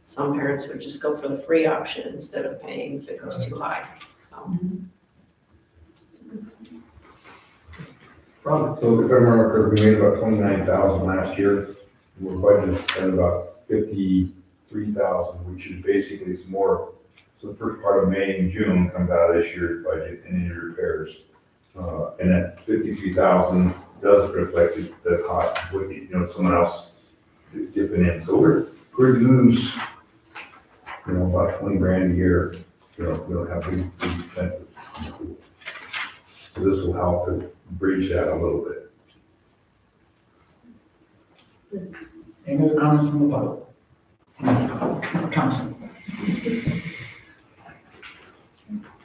some parents would just go for the free option instead of paying if it goes too high, so. Robert? So if I remember correctly, we made about 29,000 last year. We're budgeted to spend about 53,000, which is basically some more. So the first part of May and June comes out of this year's budget and any repairs. And that 53,000 does reflect the cost with, someone else dipping in. So we're lose, about 20 grand a year. We don't have big expenses. So this will help to bridge that a little bit. Any other comments from the public? Council?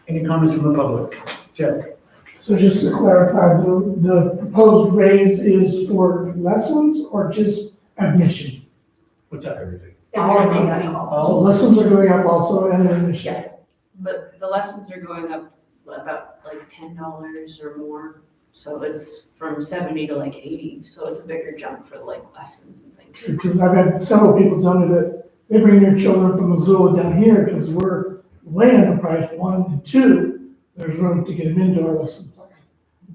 Any comments from the public? Jeff? So just to clarify, the proposed raise is for lessons or just admission? What's that? Everything. Everything that's So called. lessons are going up also and admission? Yes. But the lessons are going up about like $10 or more. So it's from 70 to like 80. So it's a bigger jump for like lessons and things. Because I've had several people tell me that they bring their children from Missoula down here because we're way underpriced, one, and two, there's room to get them into our lesson plan.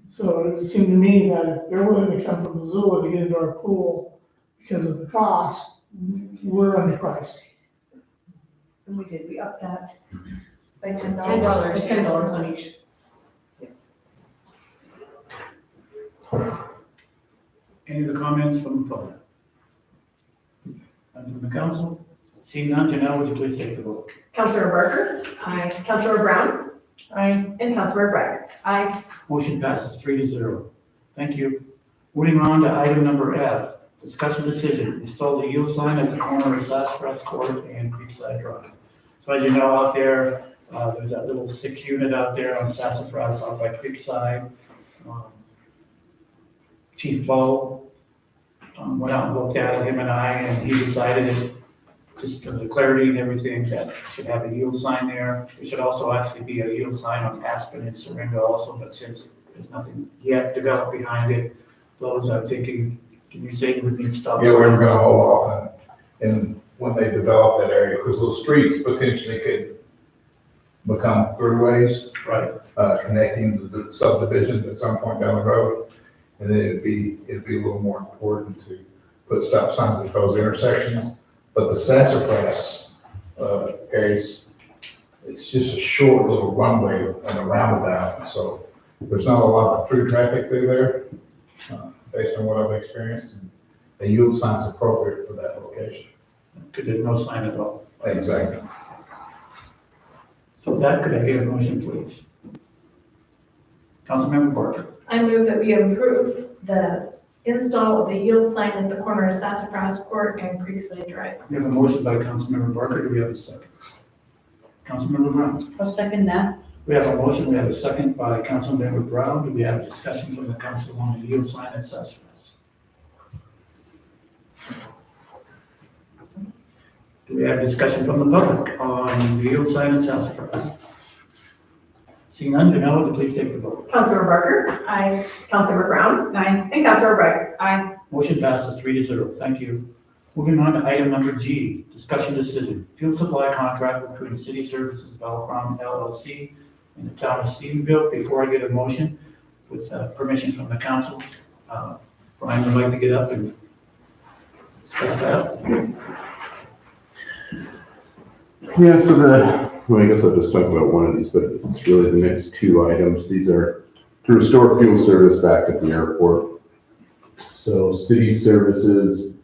So it would seem to me that if they're willing to come from Missoula to get into our pool because of the cost, we're underpriced. And we did, we upped that by $10. $10. $10 on each. Any other comments from the public? None from the council? Seeing none, Janelle, would you please take the vote? Councilor Barker, Aye. Councilor Brown, Aye. and Councilor Breyer. Aye. Motion passes 3-0. Thank you. Moving on to item number F, discussion decision, install the yield sign at the corner of Sassafras Court and Creekside Drive. So as you know, out there, there's that little 6-unit out there on Sassafras out by Creekside. Chief Bo went out and looked at it, him and I, and he decided, just because of clarity and everything, that should have a yield sign there. There should also actually be a yield sign on Aspen and Syringa also, but since there's nothing yet developed behind it, those I'm thinking, can you say would need stop? Yeah, we're gonna hold off and when they develop that area, because those streets potentially could become throughways, Right. connecting the subdivisions at some point down the road. And then it'd be a little more important to put stop signs at those intersections. But the Sassafras, areas, it's just a short little runway and a roundabout, so there's not a lot of through traffic through there, based on what I've experienced. And a yield sign's appropriate for that location. Because there's no sign at all. Exactly. So with that, could I get a motion, please? Councilmember Barker. I move that we approve the install of the yield sign at the corner of Sassafras Court and Creekside Drive. We have a motion by Councilmember Barker. Do we have a second? Councilmember Brown. I'll second that. We have a motion. We have a second by Councilmember Brown. Do we have a discussion from the council on the yield sign at Sassafras? Do we have discussion from the public on the yield sign at Sassafras? Seeing none, Janelle, would you please take the vote? Councilor Barker, Aye. Councilor Brown, Aye. and Councilor Breyer. Aye. Motion passes 3-0. Thank you. Moving on to item number G, discussion decision, fuel supply contract between City Services Valcrom LLC and the town of Stephenville. Before I get a motion, with permission from the council, Brian would like to get up and discuss that. Yeah, so well, I guess I'll just talk about one of these, but it's really the next two items. These are to restore fuel service back at the airport. So City Services,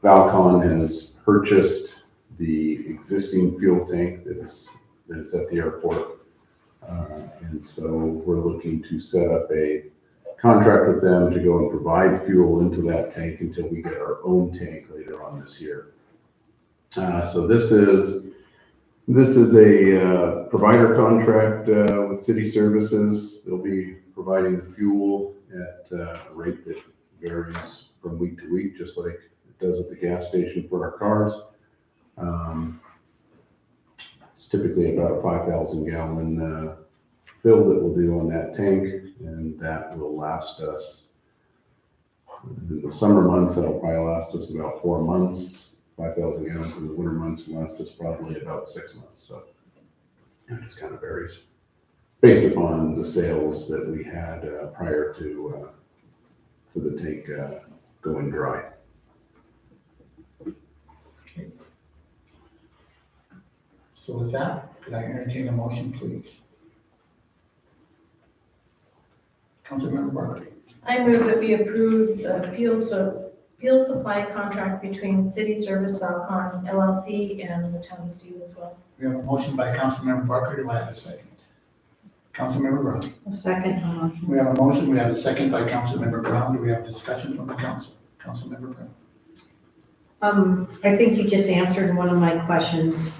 Valcon has purchased the existing fuel tank that is at the airport. And so we're looking to set up a contract with them to go and provide fuel into that tank until we get our own tank later on this year. So this is a provider contract with City Services. They'll be providing the fuel at a rate that varies from week to week, just like it does at the gas station for our cars. It's typically about a 5,000 gallon fill that we'll do on that tank, and that will last us, in the summer months, that'll probably last us about 4 months. 5,000 gallons in the winter months will last us probably about 6 months, so it just kind of varies based upon the sales that we had prior to the tank going dry. So with that, could I entertain a motion, please? Councilmember Barker. I move that we approve the fuel supply contract between City Service Valcon LLC and the Town of Stevensville. We have a motion by Councilmember Barker. Do I have a second? Councilmember Brown. A second motion. We have a motion. We have a second by Councilmember Brown. Do we have discussion from the council? Councilmember Brown. I think you just answered one of my questions,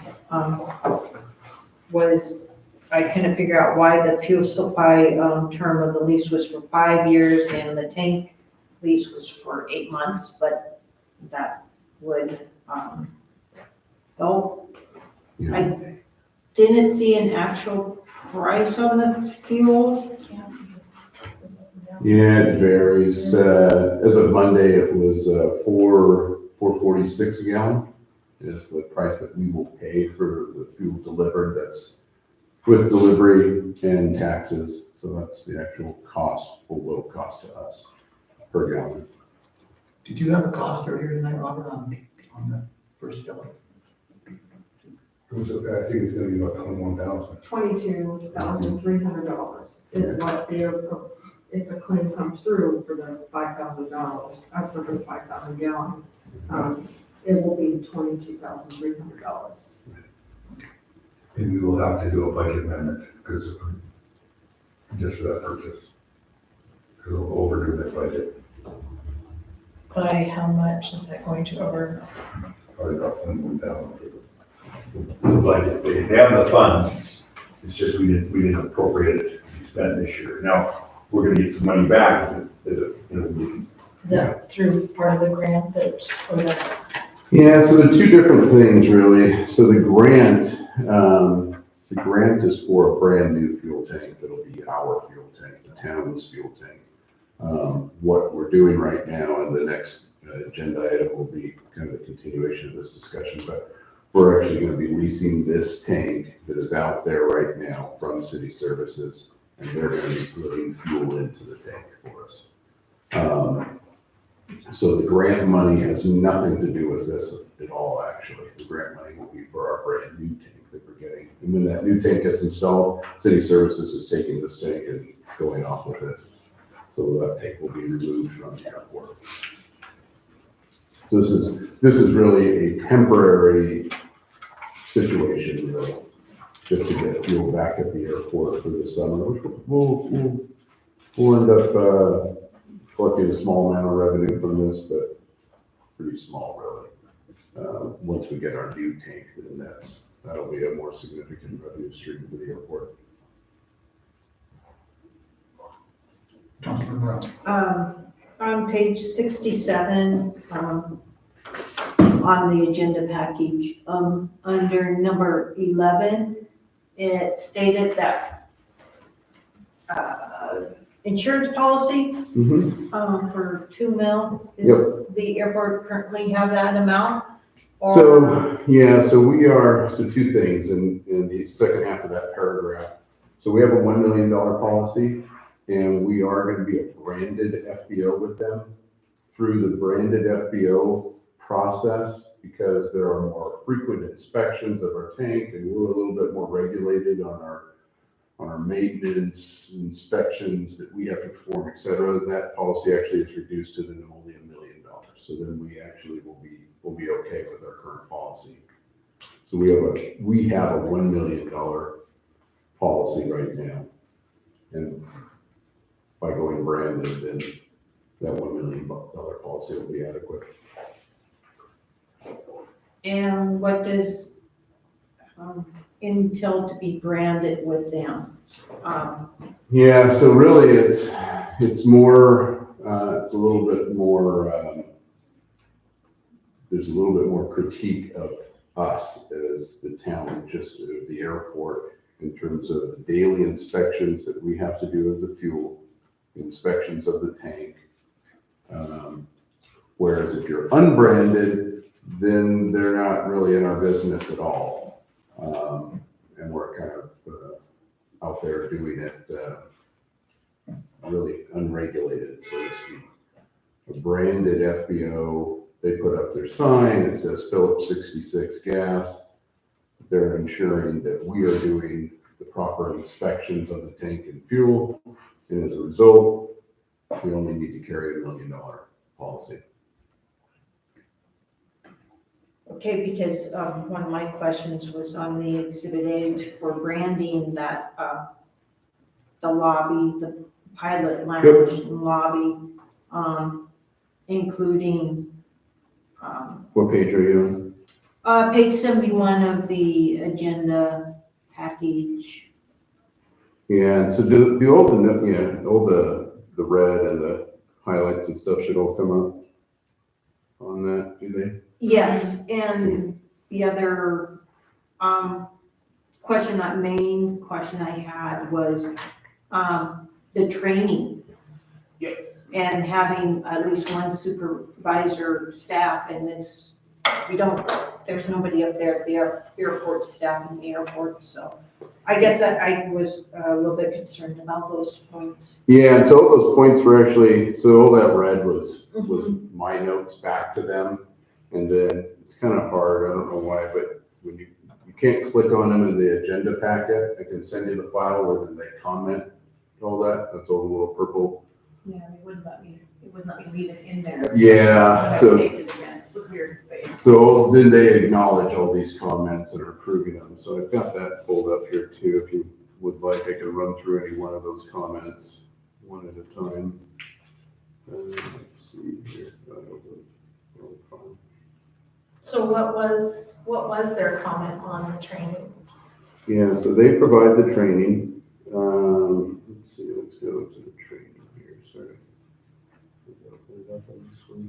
was I couldn't figure out why the fuel supply, term of the lease was for 5 years and the tank lease was for 8 months, but that would, Yeah. I didn't see an actual price on the fuel. Yeah, it varies. As of Monday, it was $4.46 a gallon is the price that we will pay for the fuel delivered. That's with delivery and taxes. So that's the actual cost, full load cost to us per gallon. Did you have a cost earlier tonight, Robert, on the first fill? I think it's gonna be about 21,000. $22,300 is what if a claim comes through for the $5,000, for the 5,000 gallons, it will be $22,300. And we will have to do a budget amendment because just for that purchase. Because we'll overdo that budget, By how much is that going to over? probably about 21,000 for the budget. They have the funds, it's just we didn't appropriate it to be spent this year. Now, we're gonna get some money back, Is that through part of the grant that, or that? Yeah, so the two different things really. So the grant is for a brand new fuel tank. That'll be our fuel tank, the town's fuel tank. What we're doing right now and the next agenda item will be kind of a continuation of this discussion, but we're actually going to be leasing this tank that is out there right now from City Services, and they're going to be putting fuel into the tank for us. So the grant money has nothing to do with this at all, actually. The grant money will be for our brand new tank that we're getting. And when that new tank gets installed, City Services is taking this tank and going off with it. So that tank will be removed from the airport. So this is really a temporary situation, really, just to get fuel back at the airport for the summer, which we'll end up collecting a small amount of revenue from this, but pretty small, really. Once we get our new tank, then that'll be a more significant revenue stream for the airport. Councilmember Brown. On page 67, on the agenda package, under number 11, it stated that insurance policy for $2 million. Does the airport currently have that amount? Or- So two things in the second half of that paragraph. So we have a $1 million policy, and we are going to be a branded FBO with them. Through the branded FBO process, because there are more frequent inspections of our tank, and we're a little bit more regulated on our maintenance inspections that we have to perform, et cetera, that policy actually is reduced to then only $1 million. So then we actually will be okay with our current policy. So we have a $1 million policy right now. And by going branded, then that $1 million policy will be adequate. And what does entail to be branded with them? Yeah, so really it's more, it's a little bit more, there's a little bit more critique of us as the town, just the airport, in terms of the daily inspections that we have to do of the fuel, inspections of the tank. Whereas if you're unbranded, then they're not really in our business at all. And we're kind of out there doing it really unregulated, so to speak. A branded FBO, they put up their sign, it says Phillips 66 gas. They're ensuring that we are doing the proper inspections of the tank and fuel. And as a result, we only need to carry $1 million policy. Okay, because one of my questions was on the Exhibit A for branding that the lobby, the pilot lounge lobby, including What page are you on? page 71 of the agenda package. Yeah, and so do all the red and the highlights and stuff should all come up on that, do they? Yes, and the other question, that main question I had was the training. And having at least one supervisor staff, and this, there's nobody up there at the airport staff in the airport, so I guess that I was a little bit concerned about those points. Yeah, and so all those points were actually, so all that red was my notes back to them. And then it's kind of hard, I don't know why, but when you can't click on them in the agenda packet, I can send you the file where then they comment all that. That's all the little purple. Yeah, it wouldn't let me leave it in there. Yeah, When I so- saved it again, it was weird, but So then they acknowledge all these comments and are approving them. So I've got that pulled up here too. If you would like, I can run through any one of those comments one at a time. Let's see here. So what was their comment on the training? Yeah, so they provide the training. Let's see, let's go to the training here, sorry.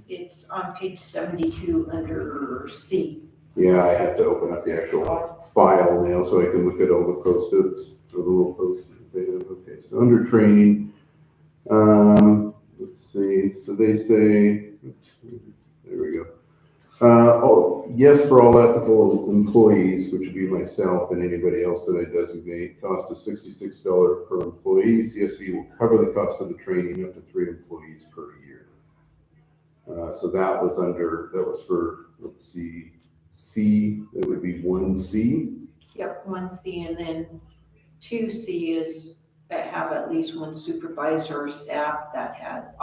It's on page 72 under C. Yeah, I have to open up the actual file now so I can look at all the post-its, or the little post-it they have. Okay, so under training, let's see, so they say, there we go. Yes, for all ethical employees, which would be myself and anybody else that I designate, cost is $66 per employee. CSV will cover the cost of the training up to 3 employees per year. So that was for, let's see, C, that would be 1C. Yep, 1C, and then 2C is that have at least one supervisor or staff that had,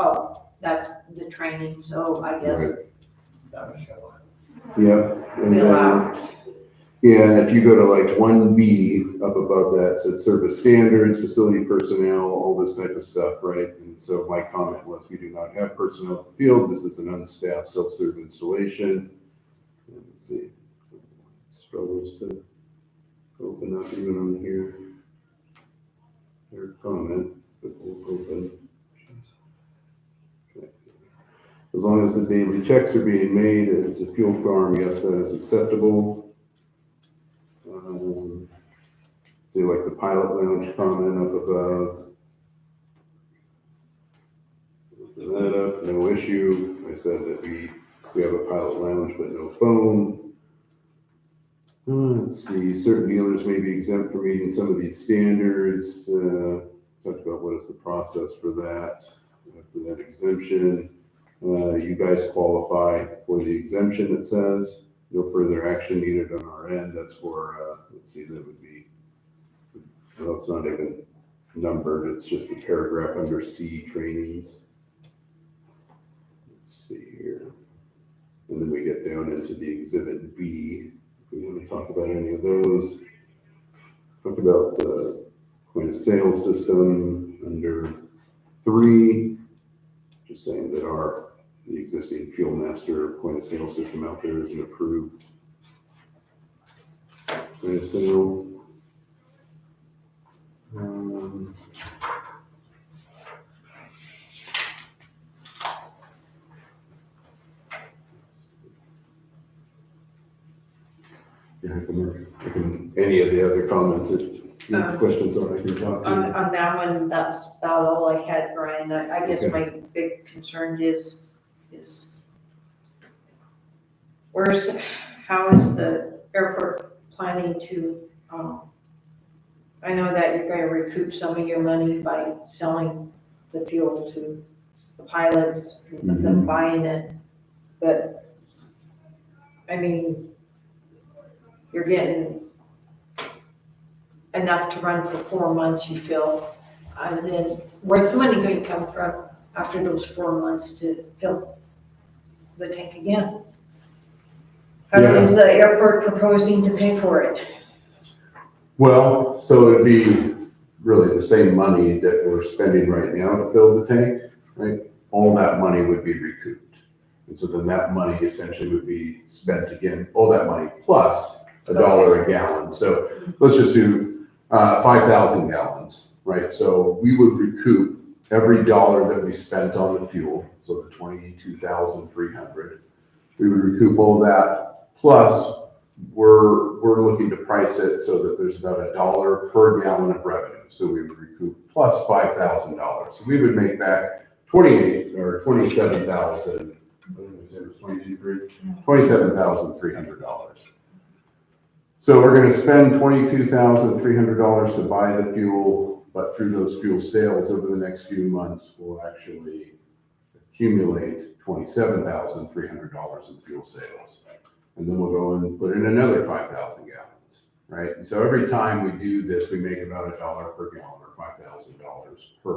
that's the training, so I guess. Right. Yeah, and Fill then, out. yeah, if you go to like 1B up above that, said service standards, facility personnel, all this type of stuff, right? And so my comment was, we do not have personnel in the field. This is an unstaffed self-serve installation. And let's see, struggles to open up even on here. Their comment, but we'll open. Okay. As long as the daily checks are being made, it's a fuel farm, yes, that is acceptable. See, like the pilot lounge comment up above. Open that up, no issue. I said that we have a pilot lounge, but no phone. Let's see, certain dealers may be exempt from meeting some of these standards. Talked about what is the process for that exemption. You guys qualify for the exemption, it says. No further action needed on our end. That's for, let's see, that would be, well, it's not even numbered. It's just the paragraph under C, trainings. Let's see here. And then we get down into the exhibit B. If we want to talk about any of those. Talk about the point of sale system under 3. Just saying that the existing Fuel Master point of sale system out there is an approved point of sale. Yeah, I can any of the other comments that Any questions on I can talk to? On that one, that's about all I had, Brian. I guess my big concern is how is the airport planning to, I know that you're going to recoup some of your money by selling the fuel to the pilots, and them buying it, but, I mean, you're getting enough to run for 4 months, you feel, and then where's the money going to come from after those 4 months to fill the tank again? How is the airport proposing to pay for it? Well, so it'd be really the same money that we're spending right now to fill the tank, right? All that money would be recouped. And so then that money essentially would be spent again, all that money plus $1 a gallon. So let's just do 5,000 gallons, right? So we would recoup every dollar that we spent on the fuel, so the 22,300. We would recoup all that, plus we're looking to price it so that there's about $1 per gallon of revenue. So we would recoup plus $5,000. So we would make back 27,000. $27,300. So we're going to spend $22,300 to buy the fuel, but through those fuel sales over the next few months, we'll actually accumulate $27,300 in fuel sales. And then we'll go and put in another 5,000 gallons, right? And so every time we do this, we make about $1 per gallon or $5,000 per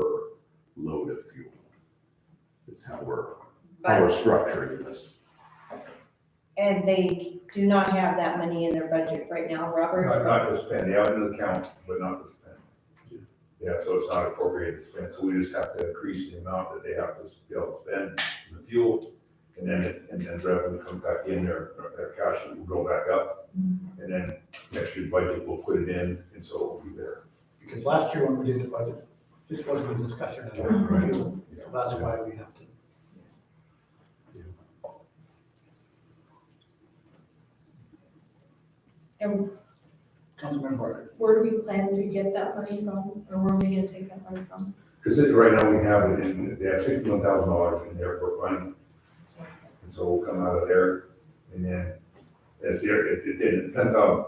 load of fuel. Is how we're structuring this. And they do not have that money in their budget right now, Robert? Not to spend, they have it in the account, but not to spend. Yeah, so it's not appropriated to spend, so we just have to increase the amount that they have to be able to spend the fuel, and then revenue comes back in, their cash will go back up, and then next year's budget, we'll put it in, and so it'll be there. Because last year when we did the budget, this wasn't a discussion at all. So that's why we have to. And Councilman Parker. where do we plan to get that money from, or where are we gonna take that money from? Because right now we have it in, they have $61,000 in the airport fund, and so we'll come out of there, and then as it depends on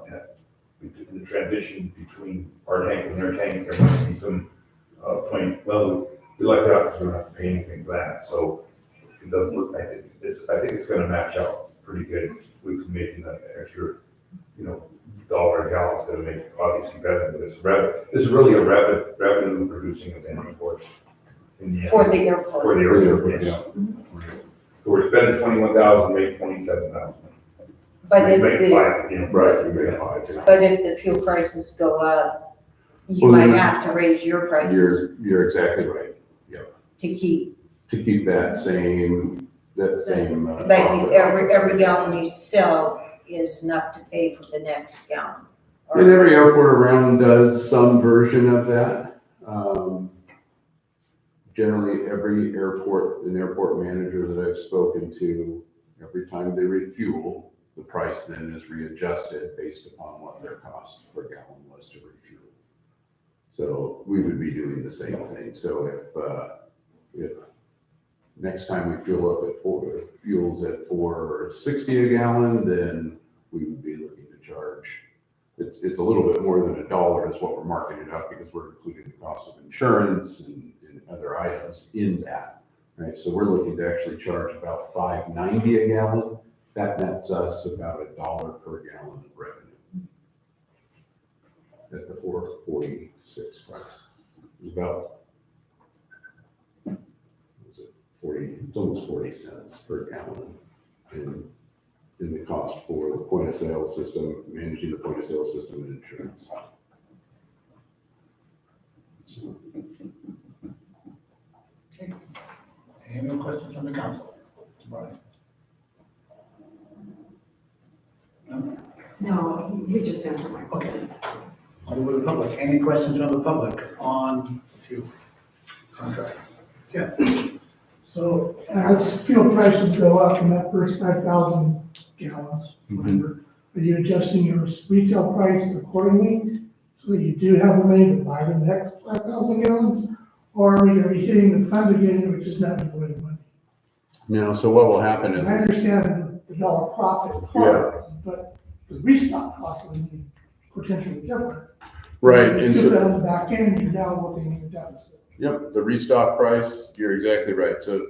in the transition between our tank and their tank, there must be some point, well, we like that because we don't have to pay anything for that, so it doesn't look, I think it's gonna match out pretty good with making that extra, $1 a gallon is gonna make obviously revenue, but this is really a revenue producing event for us. For the airport. For the airport, yes. So we're spending 21,000, make 27,000. But We if make the, five, Right, we make 5. Yeah. but if the fuel prices go up, you Well, might then- have to raise your prices You're exactly right. to keep, To keep that same. like profit. every gallon you sell is enough to pay for the next gallon. And every airport around does some version of that. Generally, every airport, an airport manager that I've spoken to, every time they refuel, the price then is readjusted based upon what their cost per gallon was to refuel. So we would be doing the same thing. So if next time we fuel's at $4.60 a gallon, then we would be looking to charge. It's a little bit more than $1 is what we're marking it up because we're including the cost of insurance and other items in that, right? So we're looking to actually charge about $5.90 a gallon. That nets us about $1 per gallon of revenue at the $4.46 price. It's about, it's almost 40 cents per gallon in the cost for the point of sale system, managing the point of sale system and insurance. So, Any more questions from the council? Brian? No, you just answered my question. I'll go to the public. Any questions from the public on the fuel contract? Yeah. So as fuel prices go up in that first 5,000 gallons, whatever, are you adjusting your retail price accordingly? so that you do have the money to buy the next 5,000 gallons? Or are we gonna be hitting the fund again, which is not avoiding money? No, so what will happen I is, understand the dollar profit part, but the restock cost would be potentially different. right, If and you so. put that on the back end, you're now looking at a deficit. Yep, the restock price, you're exactly right. So,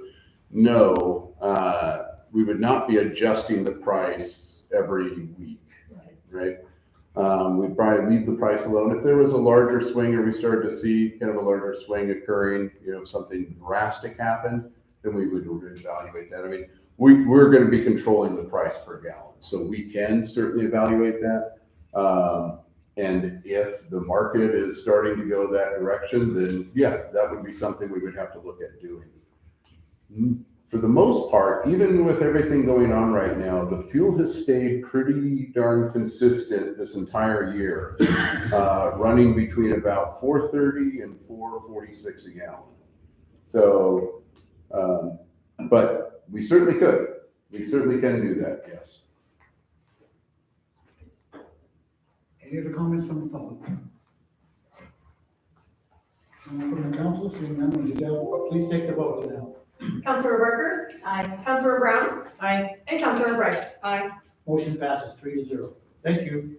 no, we would not be adjusting the price every week, right? We'd probably leave the price alone. If there was a larger swing or we started to see kind of a larger swing occurring, something drastic happened, then we would reevaluate that. I mean, we're gonna be controlling the price per gallon, so we can certainly evaluate that. And if the market is starting to go that direction, then yeah, that would be something we would have to look at doing. For the most part, even with everything going on right now, the fuel has stayed pretty darn consistent this entire year, running between about $4.30 and $4.46 a gallon. So, but we certainly could. We certainly can do that, yes. Any other comments from the public? Anyone from the council, seeing none, would you please take the vote now. Councilor Barker? Aye. Councilor Brown? Aye. And Councilor Bright? Aye. Motion passes 3-0. Thank you.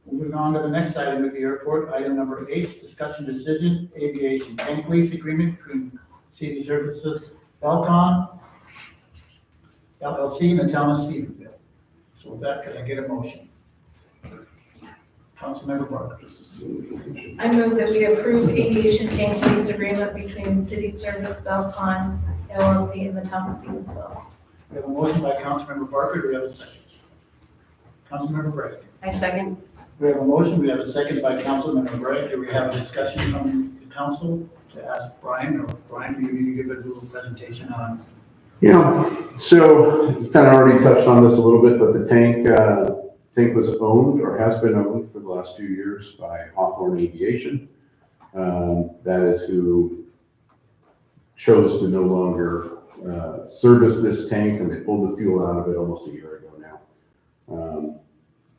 Moving on to the next item of the airport, item number 8, discussion decision, aviation tank lease agreement between City Services, Valcon, LLC, and the town of Stephenville. So with that, can I get a motion? Councilmember Barker. I move that we approve aviation tank lease agreement between City Service Valcon LLC and the town of Stevensville. We have a motion by Councilmember Barker. Do we have a second? Councilmember Bright. I second. We have a motion. We have a second by Councilmember Bright. Do we have a discussion from the council to ask Brian, or Brian, do you need to give a little presentation on? Yeah, so you kind of already touched on this a little bit, but the tank was owned or has been owned for the last few years by Hawthorne Aviation. That is who chose to no longer service this tank, and they pulled the fuel out of it almost a year ago now.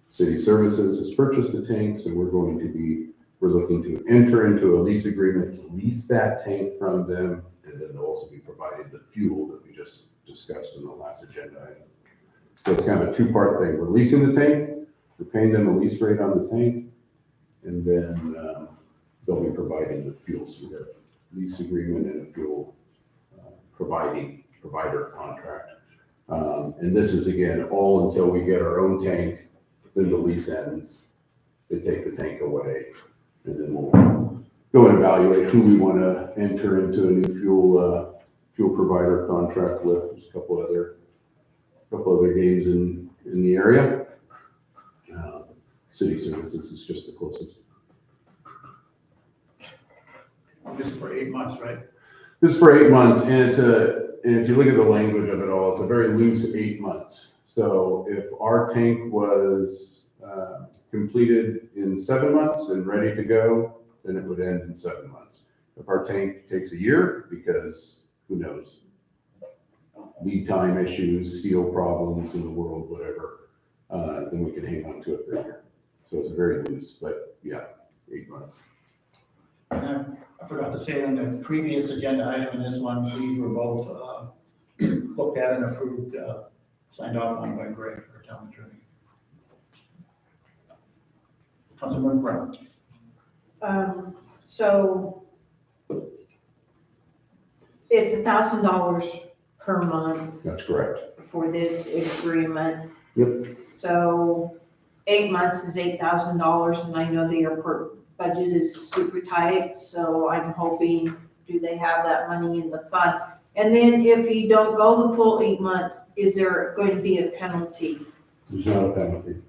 City Services has purchased the tank, so we're looking to enter into a lease agreement to lease that tank from them, and then they'll also be providing the fuel that we just discussed in the last agenda item. So it's kind of a two-part thing. We're leasing the tank, we're paying them a lease rate on the tank, and then they'll be providing the fuel. So we have a lease agreement and a fuel provider contract. And this is, again, all until we get our own tank, then the lease ends, they take the tank away, and then we'll go and evaluate who we want to enter into a new fuel provider contract with. There's a couple other games in the area. City Services is just the closest. This is for 8 months, right? This is for 8 months, and if you look at the language of it all, it's a very loose 8 months. So if our tank was completed in 7 months and ready to go, then it would end in 7 months. If our tank takes a year, because who knows, lead time issues, steel problems in the world, whatever, then we can hang on to it for a year. So it's very loose, but yeah, 8 months. And I forgot to say on the previous agenda item and this one, these were both looked at and approved, signed off on by Greg, our town attorney. Councilmember Brown. So it's $1,000 per month That's correct. for this agreement. Yep. So 8 months is $8,000, and I know the airport budget is super tight, so I'm hoping, do they have that money in the fund? And then if you don't go the full 8 months, is there going to be a penalty? There's not a penalty.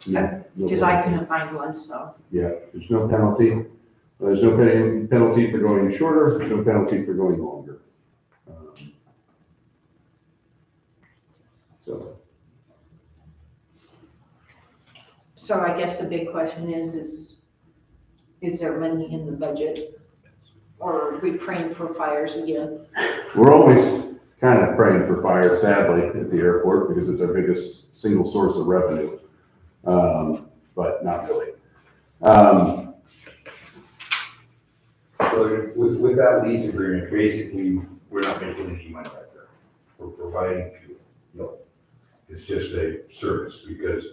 No Because I penalty. couldn't find one, so. Yeah, there's no penalty. There's no penalty for going shorter, there's no penalty for going longer. So I guess the big question is there money in the budget? Or are we praying for fires again? We're always kind of praying for fire, sadly, at the airport, because it's our biggest single source of revenue. But not really. So with that lease agreement, basically, we're not making any money right there. We're providing fuel. No. It's just a service because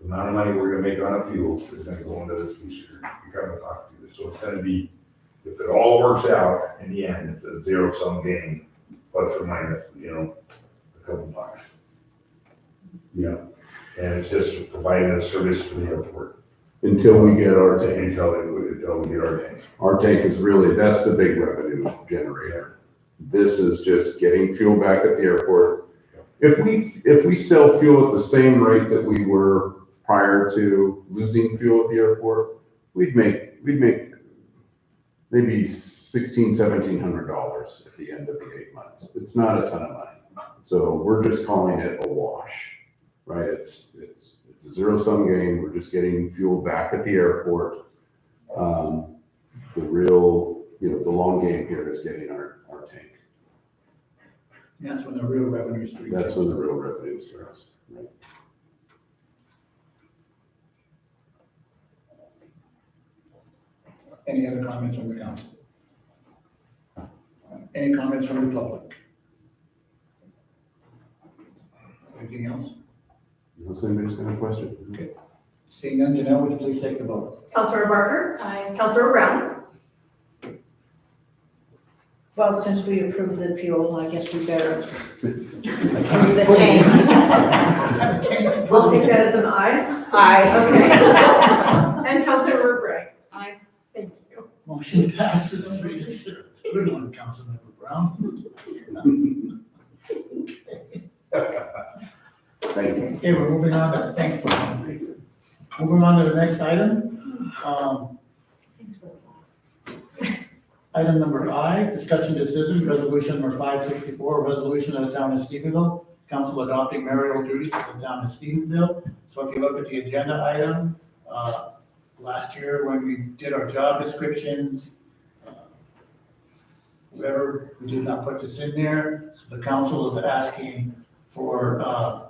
the amount of money we're gonna make on a fuel is gonna go into this lease agreement. You kind of talk through this. So it's gonna be, if it all works out in the end, it's a zero sum game, plus or minus, a couple bucks. Yeah. And it's just providing a service for the airport Until we get our tank. until we get our tank. Our tank is really, that's the big revenue generator. This is just getting fuel back at the airport. If we sell fuel at the same rate that we were prior to losing fuel at the airport, we'd make maybe $1,700 at the end of the 8 months. It's not a ton of money. So we're just calling it a wash, right? It's a zero sum game. We're just getting fuel back at the airport. The real, the long game here is getting our tank. That's when the real revenue stream. That's when the real revenue starts, right? Any other comments from the council? Any comments from the public? Anything else? Unless anybody's got a question. Seeing none, Janelle, would you please take the vote? Councilor Barker? Aye. Councilor Brown? Well, since we approved the fuel, I guess we better approve the tank. I'll take that as an aye. Aye. Okay. And Councilor Bragg? Aye. Thank you. Motion passes 3-0. Good one, Councilmember Brown. Thank you. Okay, we're moving on to, thanks, Brian. Moving on to the next item. Item number I, discussion decision, resolution number 564, resolution of the town of Stephenville, council adopting mayoral duties of the town of Stephenville. So if you look at the agenda item, last year when we did our job descriptions, whoever, we did not put this in there. So the council is asking for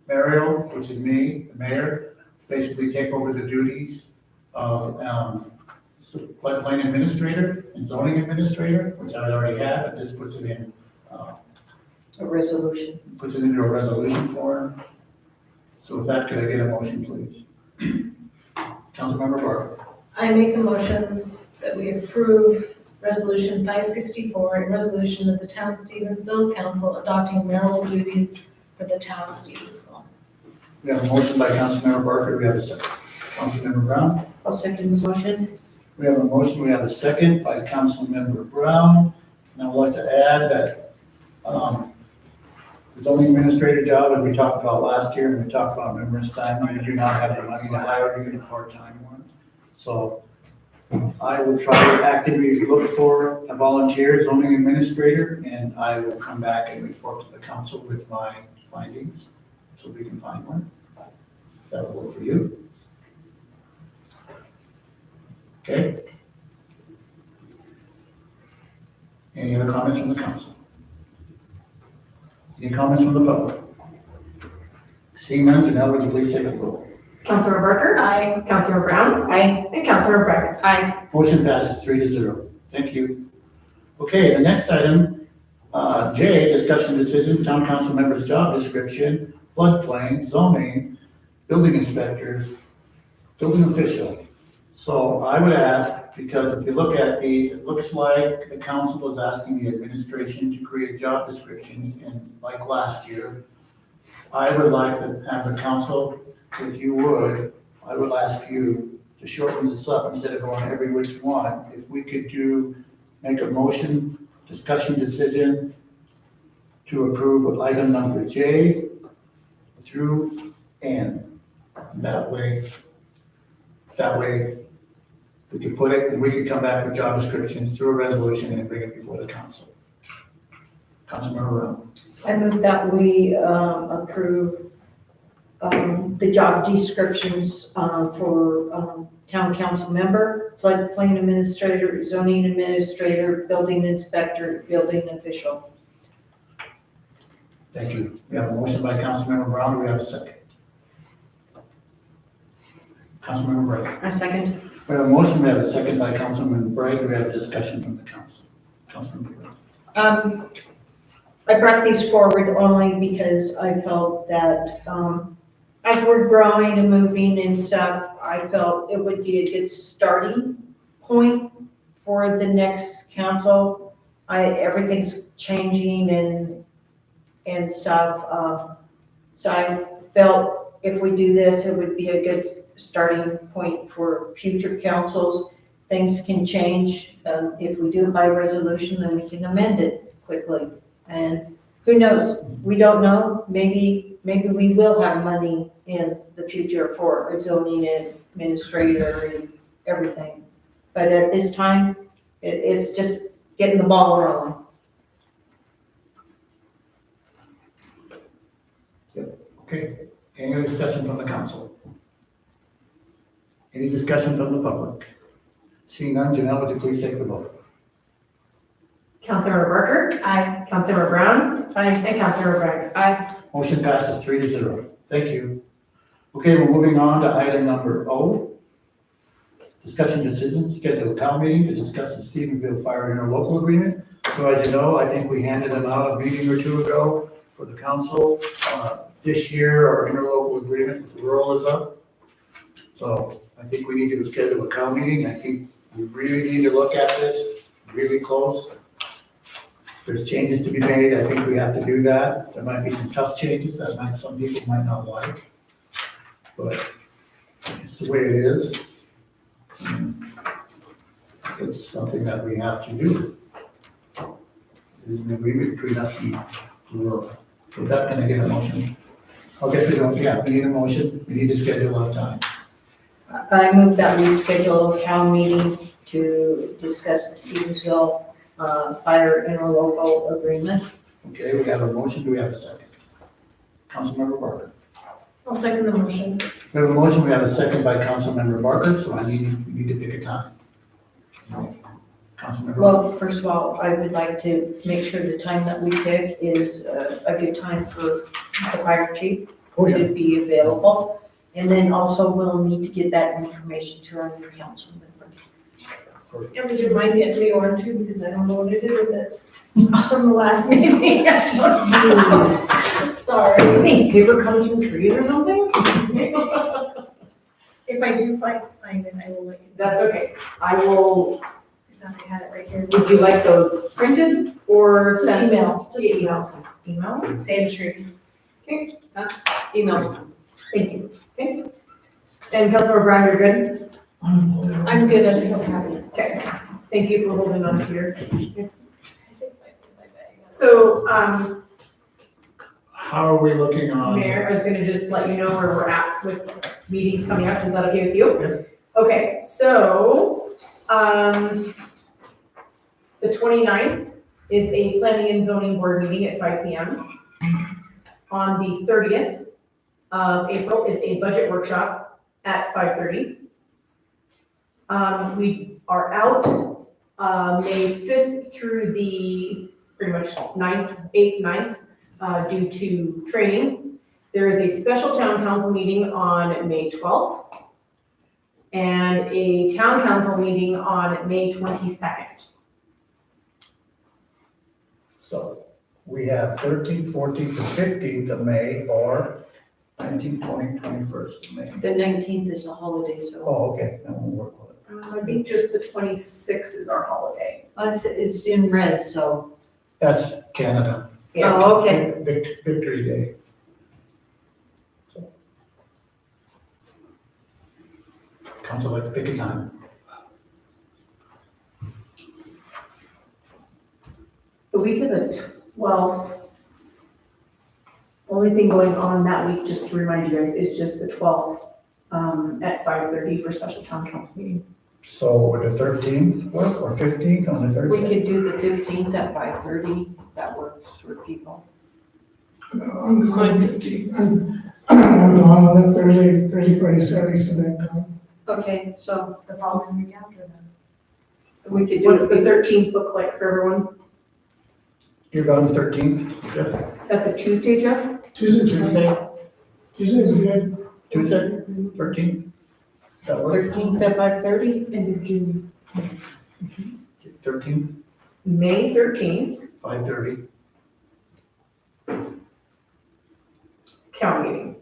Mariel, which is me, the mayor, basically take over the duties of floodplain administrator and zoning administrator, which I already have, but this puts it in, A resolution. puts it into a resolution form. So with that, could I get a motion, please? Councilmember Barker. I make a motion that we approve Resolution 564, and resolution of the Town of Stevensville Council adopting mayoral duties for the Town of Stevensville. We have a motion by Councilmember Barker. We have a second. Councilmember Brown. I'll second the motion. We have a motion. We have a second by Councilmember Brown. And I would like to add that the zoning administrator job, as we talked about last year, and we talked about numerous times, we do not have the money to hire even a part-time one. So I will try to actively look for a volunteer zoning administrator, and I will come back and report to the council with my findings, so we can find one. That will work for you. Okay? Any other comments from the council? Any comments from the public? Seeing none, Janelle, would you please take the roll? Councilor Barker? Aye. Councilor Brown? Aye. And Councilor Bragg? Aye. Motion passes 3-0. Thank you. Okay, the next item, J, discussion decision, town council members' job description, floodplain, zoning, building inspectors, building official. So I would ask, because if you look at these, it looks like the council is asking the administration to create job descriptions, and like last year, I would like to have the council, if you would, I would ask you to shorten this up instead of going every which one. If we could make a motion, discussion decision to approve item number J through N. That way we can put it, and we can come back with job descriptions through a resolution and bring it before the council. Councilmember Brown. I move that we approve the job descriptions for town council member, floodplain administrator, zoning administrator, building inspector, building official. Thank you. We have a motion by Councilmember Brown. Do we have a second? Councilmember Brown. I second. We have a motion, we have a second by Councilman Bright, we have a discussion from the council. Councilman Bright. I brought these forward only because I felt that, as we're growing and moving and stuff, I felt it would be a good starting point for the next council. Everything's changing and stuff, so I felt if we do this, it would be a good starting point for future councils. Things can change, if we do it by resolution, then we can amend it quickly. And who knows, we don't know, maybe we will have money in the future for a zoning administrator and everything. But at this time, it's just getting the ball rolling. Okay, any other discussion from the council? Any discussion from the public? Seeing none, Janelle, would you please take the vote? Councilmember Barker? Aye. Councilmember Brown? Aye. And Councilmember Bragg? Aye. Motion passes 3-0. Thank you. Okay, we're moving on to item number O. Discussion decision, schedule a town meeting to discuss the Stephenville Fire Interlocal Agreement. So as you know, I think we handed them out a meeting or two ago for the council. This year, our interlocal agreement with the rural is up. So I think we need to schedule a town meeting. I think we really need to look at this really close. There's changes to be made. I think we have to do that. There might be some tough changes that some people might not like. But it's the way it is. It's something that we have to do. There's an agreement between us and the rural. So that, can I get a motion? I guess we don't, yeah, we need a motion. We need to schedule a time. I move that we schedule a town meeting to discuss the Stevensville Fire Interlocal Agreement. Okay, we have a motion. Do we have a second? Councilmember Barker. I'll second the motion. We have a motion. We have a second by Councilmember Barker, so we need to pick a time. Councilmember. Well, first of all, I would like to make sure the time that we pick is a good time for the fire chief to be available. And then also we'll need to get that information to our new council member. And would you mind getting me on too, because I don't know what to do with it from the last meeting. I don't know. Sorry. You think paper comes from trees or something? If I do find it, I will let you know. That's okay. I will, I thought I had it right here. would you like those printed or Just sent? email. Just Email. Email? Same tree. Okay, Email. thank you. Okay. And Councilmember Brown, you're good? I'm good, I'm so happy. Okay, thank you for holding on to your. So, How are we looking on? Mayor, I was gonna just let you know where we're at with meetings coming up. Is that okay with you? Okay, so, the 29th is a planning and zoning board meeting at 5 PM. On the 30th of April is a budget workshop at 5:30. We are out, May 5th through the pretty much 8th, 9th, due to training. There is a special town council meeting on May 12th and a town council meeting on May 22nd. So we have 13th, 14th, and 15th of May, or 19th, 20th, 21st of May. The 19th is a holiday, so. Oh, okay, that won't work with it. I think just the 26th is our holiday. It's in red, so. That's Canada. Oh, okay. Victory Day. Council like to pick a time. The week of the 12th, only thing going on that week, just to remind you guys, is just the 12th at 5:30 for special town council meeting. So would the 13th work, or 15th on the We Thursday? could do the 15th at 5:30, that works for people. I'm going 15. I'm gone on that Thursday, Friday, Saturday, Sunday. I'm gone. Okay, so The following week after then. we could do What's the it. 13th look like for everyone? You're gone the 13th, Jeff? That's a Tuesday, Jeff? Tuesday's good. Tuesday's good. Tuesday, 13th? That work? 13th at 5:30? End of June. 13th, May 13th, 5:30. Cal meeting.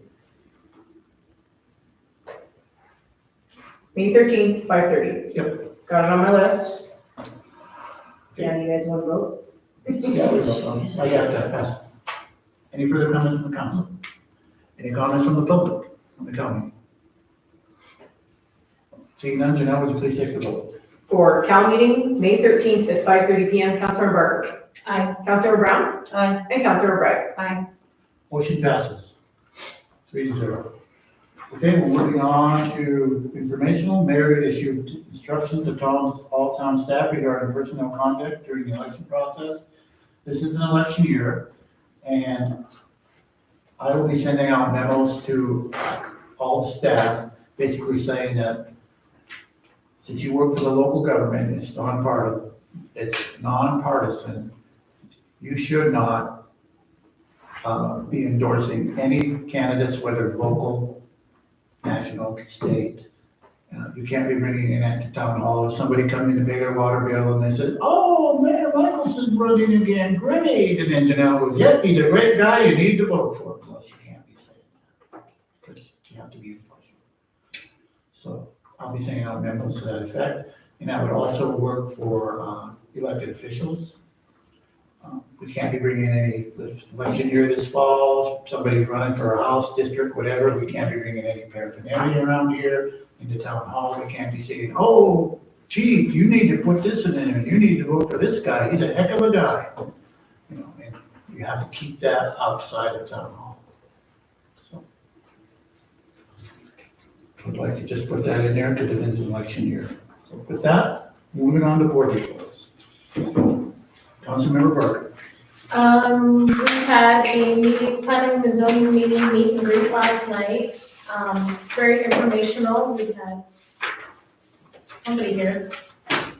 May 13th, 5:30. Yep. Got it on my list. Yeah, you guys want to vote? Yeah, I got that passed. Any further comments from the council? Any comments from the public on the county? Seeing none, Janelle, would you please take the vote? For Cal meeting, May 13th at 5:30 PM, Councilmember Barker. Aye. Councilmember Brown. Aye. And Councilmember Bragg. Aye. Motion passes 3-0. Okay, we're moving on to informational. Mayor issued instructions to all town staff regarding personnel conduct during the election process. This is an election year, and I will be sending out memos to all the staff, basically saying that since you work for the local government, it's nonpartisan, you should not be endorsing any candidates, whether local, national, state. You can't be bringing in at the town hall, if somebody comes in to pay their water bill and they say, oh, Mayor Michelson's running again, great, and then Janelle goes, yep, he's a great guy, you need to vote for him. Well, she can't be saying that, because you have to be impartial. So I'll be sending out memos to that effect, and that would also work for elected officials. We can't be bringing any, this election year this fall, somebody's running for a house district, whatever, we can't be bringing any paraphernalia around here into town hall. We can't be saying, oh, chief, you need to put this in there, you need to vote for this guy, he's a heck of a guy. You know, and you have to keep that outside of town hall. So I'd like to just put that in there because it is an election year. So with that, moving on to board reports. Councilmember Barker. We had a meeting, planning and zoning meet and greet last night. Very informational. We had somebody here. I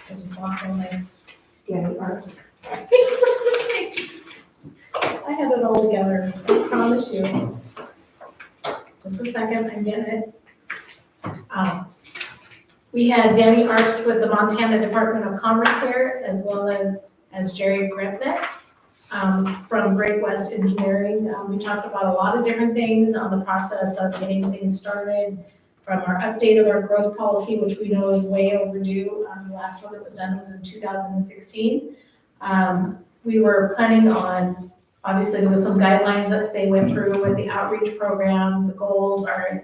just lost my name. Danny Arts. I had it all together, I promise you. Just a second, I'm getting it. We had Danny Arts with the Montana Department of Commerce here, as well as Jerry Gripnick from Great West Engineering. We talked about a lot of different things on the process of getting things started, from our update of our growth policy, which we know is way overdue. The last one that was done was in 2016. We were planning on, obviously there was some guidelines that they went through with the outreach program, the goals, our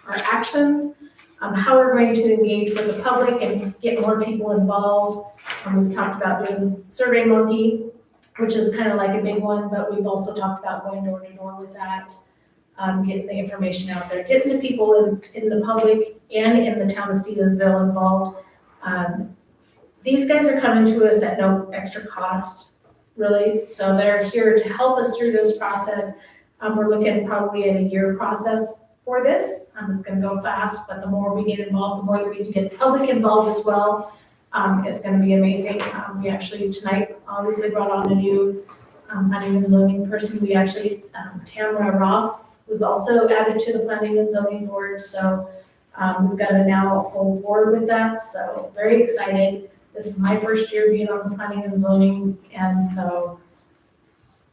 actions, how we're going to engage with the public and get more people involved. We've talked about doing Survey Monkey, which is kind of like a big one, but we've also talked about going door to door with that, getting the information out there, getting the people in the public and in the town of Stevensville involved. These guys are coming to us at no extra cost, really, so they're here to help us through this process. We're looking probably at a year process for this. It's gonna go fast, but the more we get involved, the more that we can get the public involved as well. It's gonna be amazing. We actually tonight obviously brought on a new planning and zoning person. We actually, Tamara Ross was also added to the planning and zoning board. So we've got now a full board with that. So very excited. This is my first year being on the planning and zoning. And so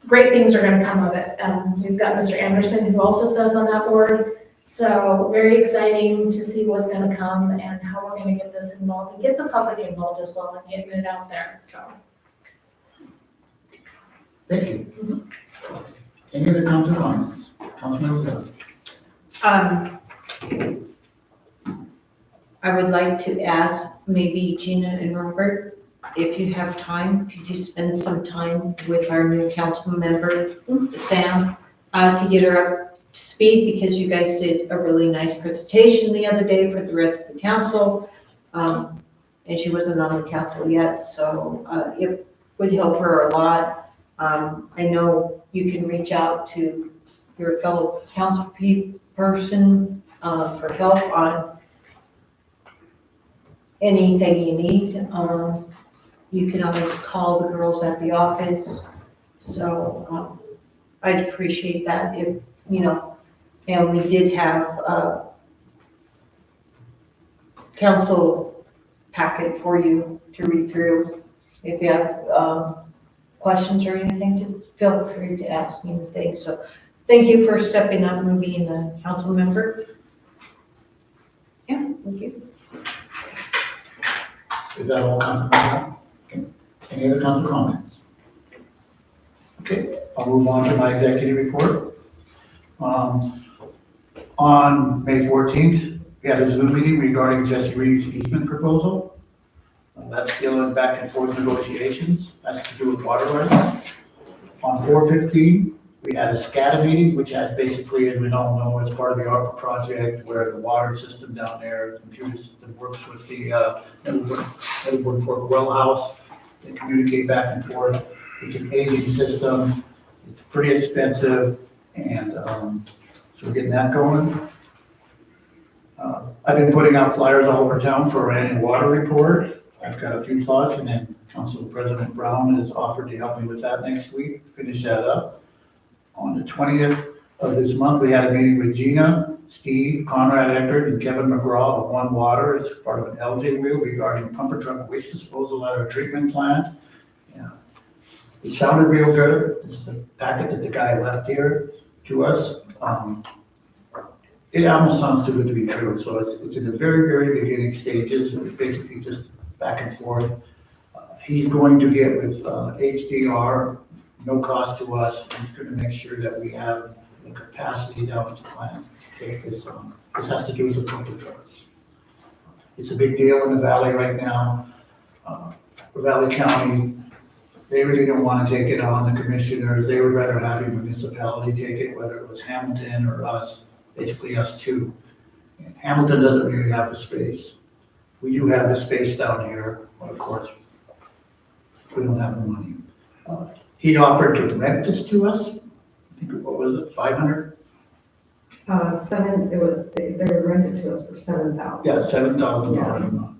great things are gonna come of it. We've got Mr. Anderson who also sits on that board. So very exciting to see what's gonna come and how we're gonna get this involved and get the public involved as well and getting it out there, so. Thank you. Any other council comments? Councilmember Dunn. I would like to ask maybe Gina and Robert, if you have time, could you spend some time with our new council member, Sam, to get her up to speed, because you guys did a really nice presentation the other day for the rest of the council. And she wasn't on the council yet, so it would help her a lot. I know you can reach out to your fellow council person for help on anything you need. You can always call the girls at the office. So I'd appreciate that if, you know, and we did have council packet for you to read through. If you have questions or anything, just feel free to ask me anything. So thank you for stepping up and being a council member. Yeah, thank you. Is that all, council comment? Okay. Any other council comments? Okay, I'll move on to my executive report. On May 14th, we had a Zoom meeting regarding Jesse Reed's easement proposal. That's still in back and forth negotiations. That's to do with water rights. On 4/15, we had a SCADA meeting, which has basically, as we all know, is part of the ARPA project where the water system down there, the computer system works with the Middleburg Fork well house. They communicate back and forth. It's an aging system. It's pretty expensive, and so we're getting that going. I've been putting out flyers all over town for our annual water report. I've got a few plots, and then Council President Brown has offered to help me with that next week, finish that up. On the 20th of this month, we had a meeting with Gina, Steve, Conrad Eckert, and Kevin McGraw of One Water as part of an LJ wheel regarding pumper truck waste disposal at our treatment plant. Yeah. It sounded real good. This is the packet that the guy left here to us. It almost sounds too good to be true. So it's in the very, very beginning stages. It's basically just back and forth. He's going to get with HDR, no cost to us. He's going to make sure that we have the capacity down at the plant to take this on. This has to do with the pumper trucks. It's a big deal in the valley right now. For Valley County, they really don't want to take it on. The commissioners, they would rather have a municipality take it, whether it was Hamilton or us, basically us two. And Hamilton doesn't really have the space. We do have the space down here, but of course, we don't have the money. He offered to rent this to us. I think, what was it, 500? They were rented to us for $7,000. Yeah, $7,000 a month.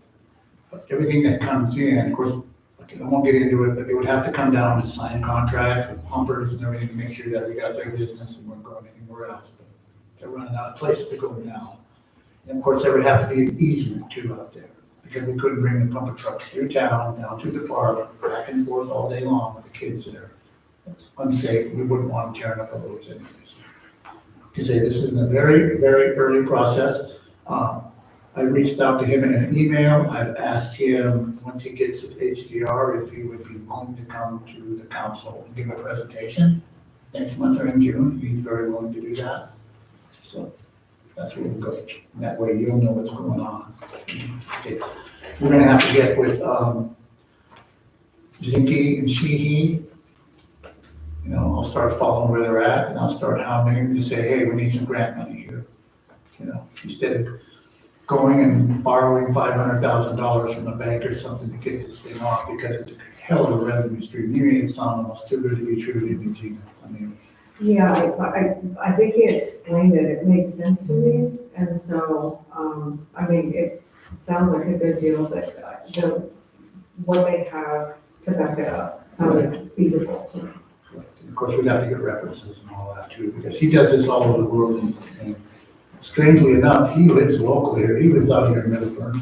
But everything that comes in, of course, I won't get into it, but they would have to come down and sign a contract with pumpers and everything to make sure that we got their business and we're going anywhere else. But they're running out of places to go now. And of course, there would have to be an easement too out there, because we couldn't bring the pumper trucks through town, down to the park, back and forth all day long with the kids there. It's unsafe. We wouldn't want them tearing up the roads anyways. To say this is in a very, very early process. I reached out to him in an email. I've asked him, once he gets his HDR, if he would be willing to come to the council and give a presentation next month or in June. He's very willing to do that. So that's where we'll go. And that way you'll know what's going on. We're gonna have to get with Zinke and Sheehy. You know, I'll start following where they're at, and I'll start hounding them to say, hey, we need some grant money here. You know, instead of going and borrowing $500,000 from a bank or something to get this thing off, because it's a hell of a revenue stream. You ain't sound almost too good to be true, didn't you, Gina? I mean, Yeah, I think he explained it, it made sense to me, and so, I mean, it sounds like a good deal, but what they have to back it up sounded feasible to me. of course, we'd have to get references and all that too, because he does this all over the world, and strangely enough, he lives locally here. He lives out here in Middleburg.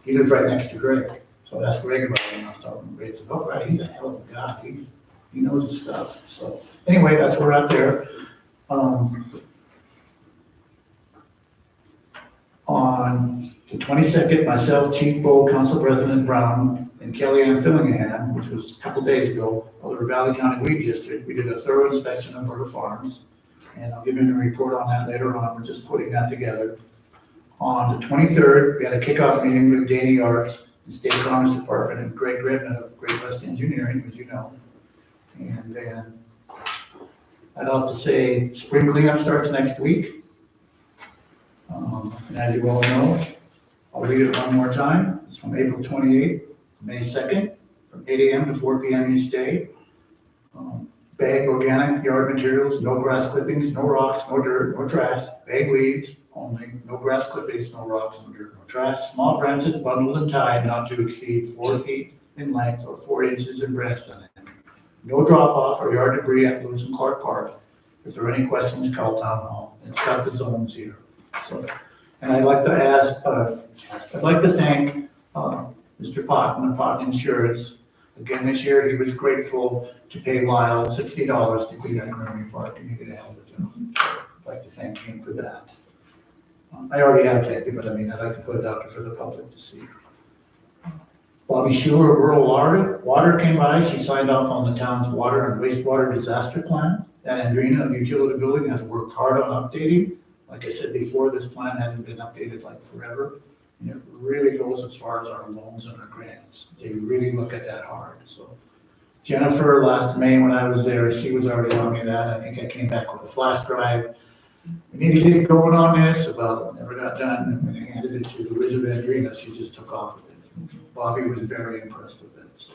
He lives right next to Greg. So I asked Greg about it, and I was talking to Greg. He said, oh, right, he's a hell of a guy. He knows his stuff. So anyway, that's where we're at there. On the 22nd, myself, Chief Bull, Council President Brown, and Kellyanne Fillingham, which was a couple days ago, of the Valley County Weed District, we did a thorough inspection of Burger Farms. And I'll give you a report on that later on. We're just putting that together. On the 23rd, we had a kickoff meeting with Danny Arts, the State Commerce Department, and Greg Redmond of Great West Engineering, as you know. And then I'd like to say spring cleanup starts next week. And as you all know, I'll read it one more time. It's from April 28th, May 2nd, from 8 a.m. to 4 p.m. each day. Bag organic yard materials, no grass clippings, no rocks, no dirt, no trash, bag leaves only, no grass clippings, no rocks, no dirt, no trash. Small branches bundled and tied not to exceed 4 feet in length or 4 inches in breadth on it. No drop off or yard debris at Lewis and Clark Park. If there are any questions, call Town Hall. It's got the zones here. So, And I'd like to I'd like to thank, Mr. Potton of Potton Insurance. Again, this year, he was grateful to pay Lyle $60 to clean out Memory Park, and he did a hell of a job. I'd like to thank him for that. I already have thanked him, but I mean, I'd like to put it out there for the public to see. Bobby Schuler of rural water came by, she signed off on the town's water and wastewater disaster plan. And Andrina of utility building has worked hard on updating. Like I said before, this plan hasn't been updated like forever. And it really goes as far as our loans and our grants. They really look at that hard, so. Jennifer, last May when I was there, she was already on me that. I think I came back with a flash drive. We need to get going on this, about never got done, and when I handed it to Elizabeth Andrina, she just took off with it. Bobby was very impressed with it, so.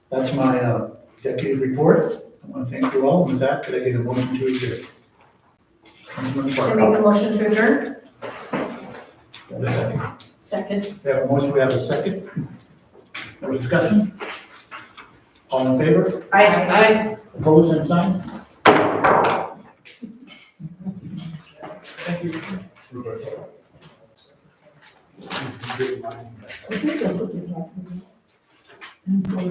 That's my executive report. I want to thank you all. With that, could I get a motion to adjourn? Councilman I Parker. make a motion to adjourn? Do I have a second? Second. We have a motion, we have a second. No discussion? All in favor? Aye. Opposed, same sign? Thank you. I think that's what you're talking about.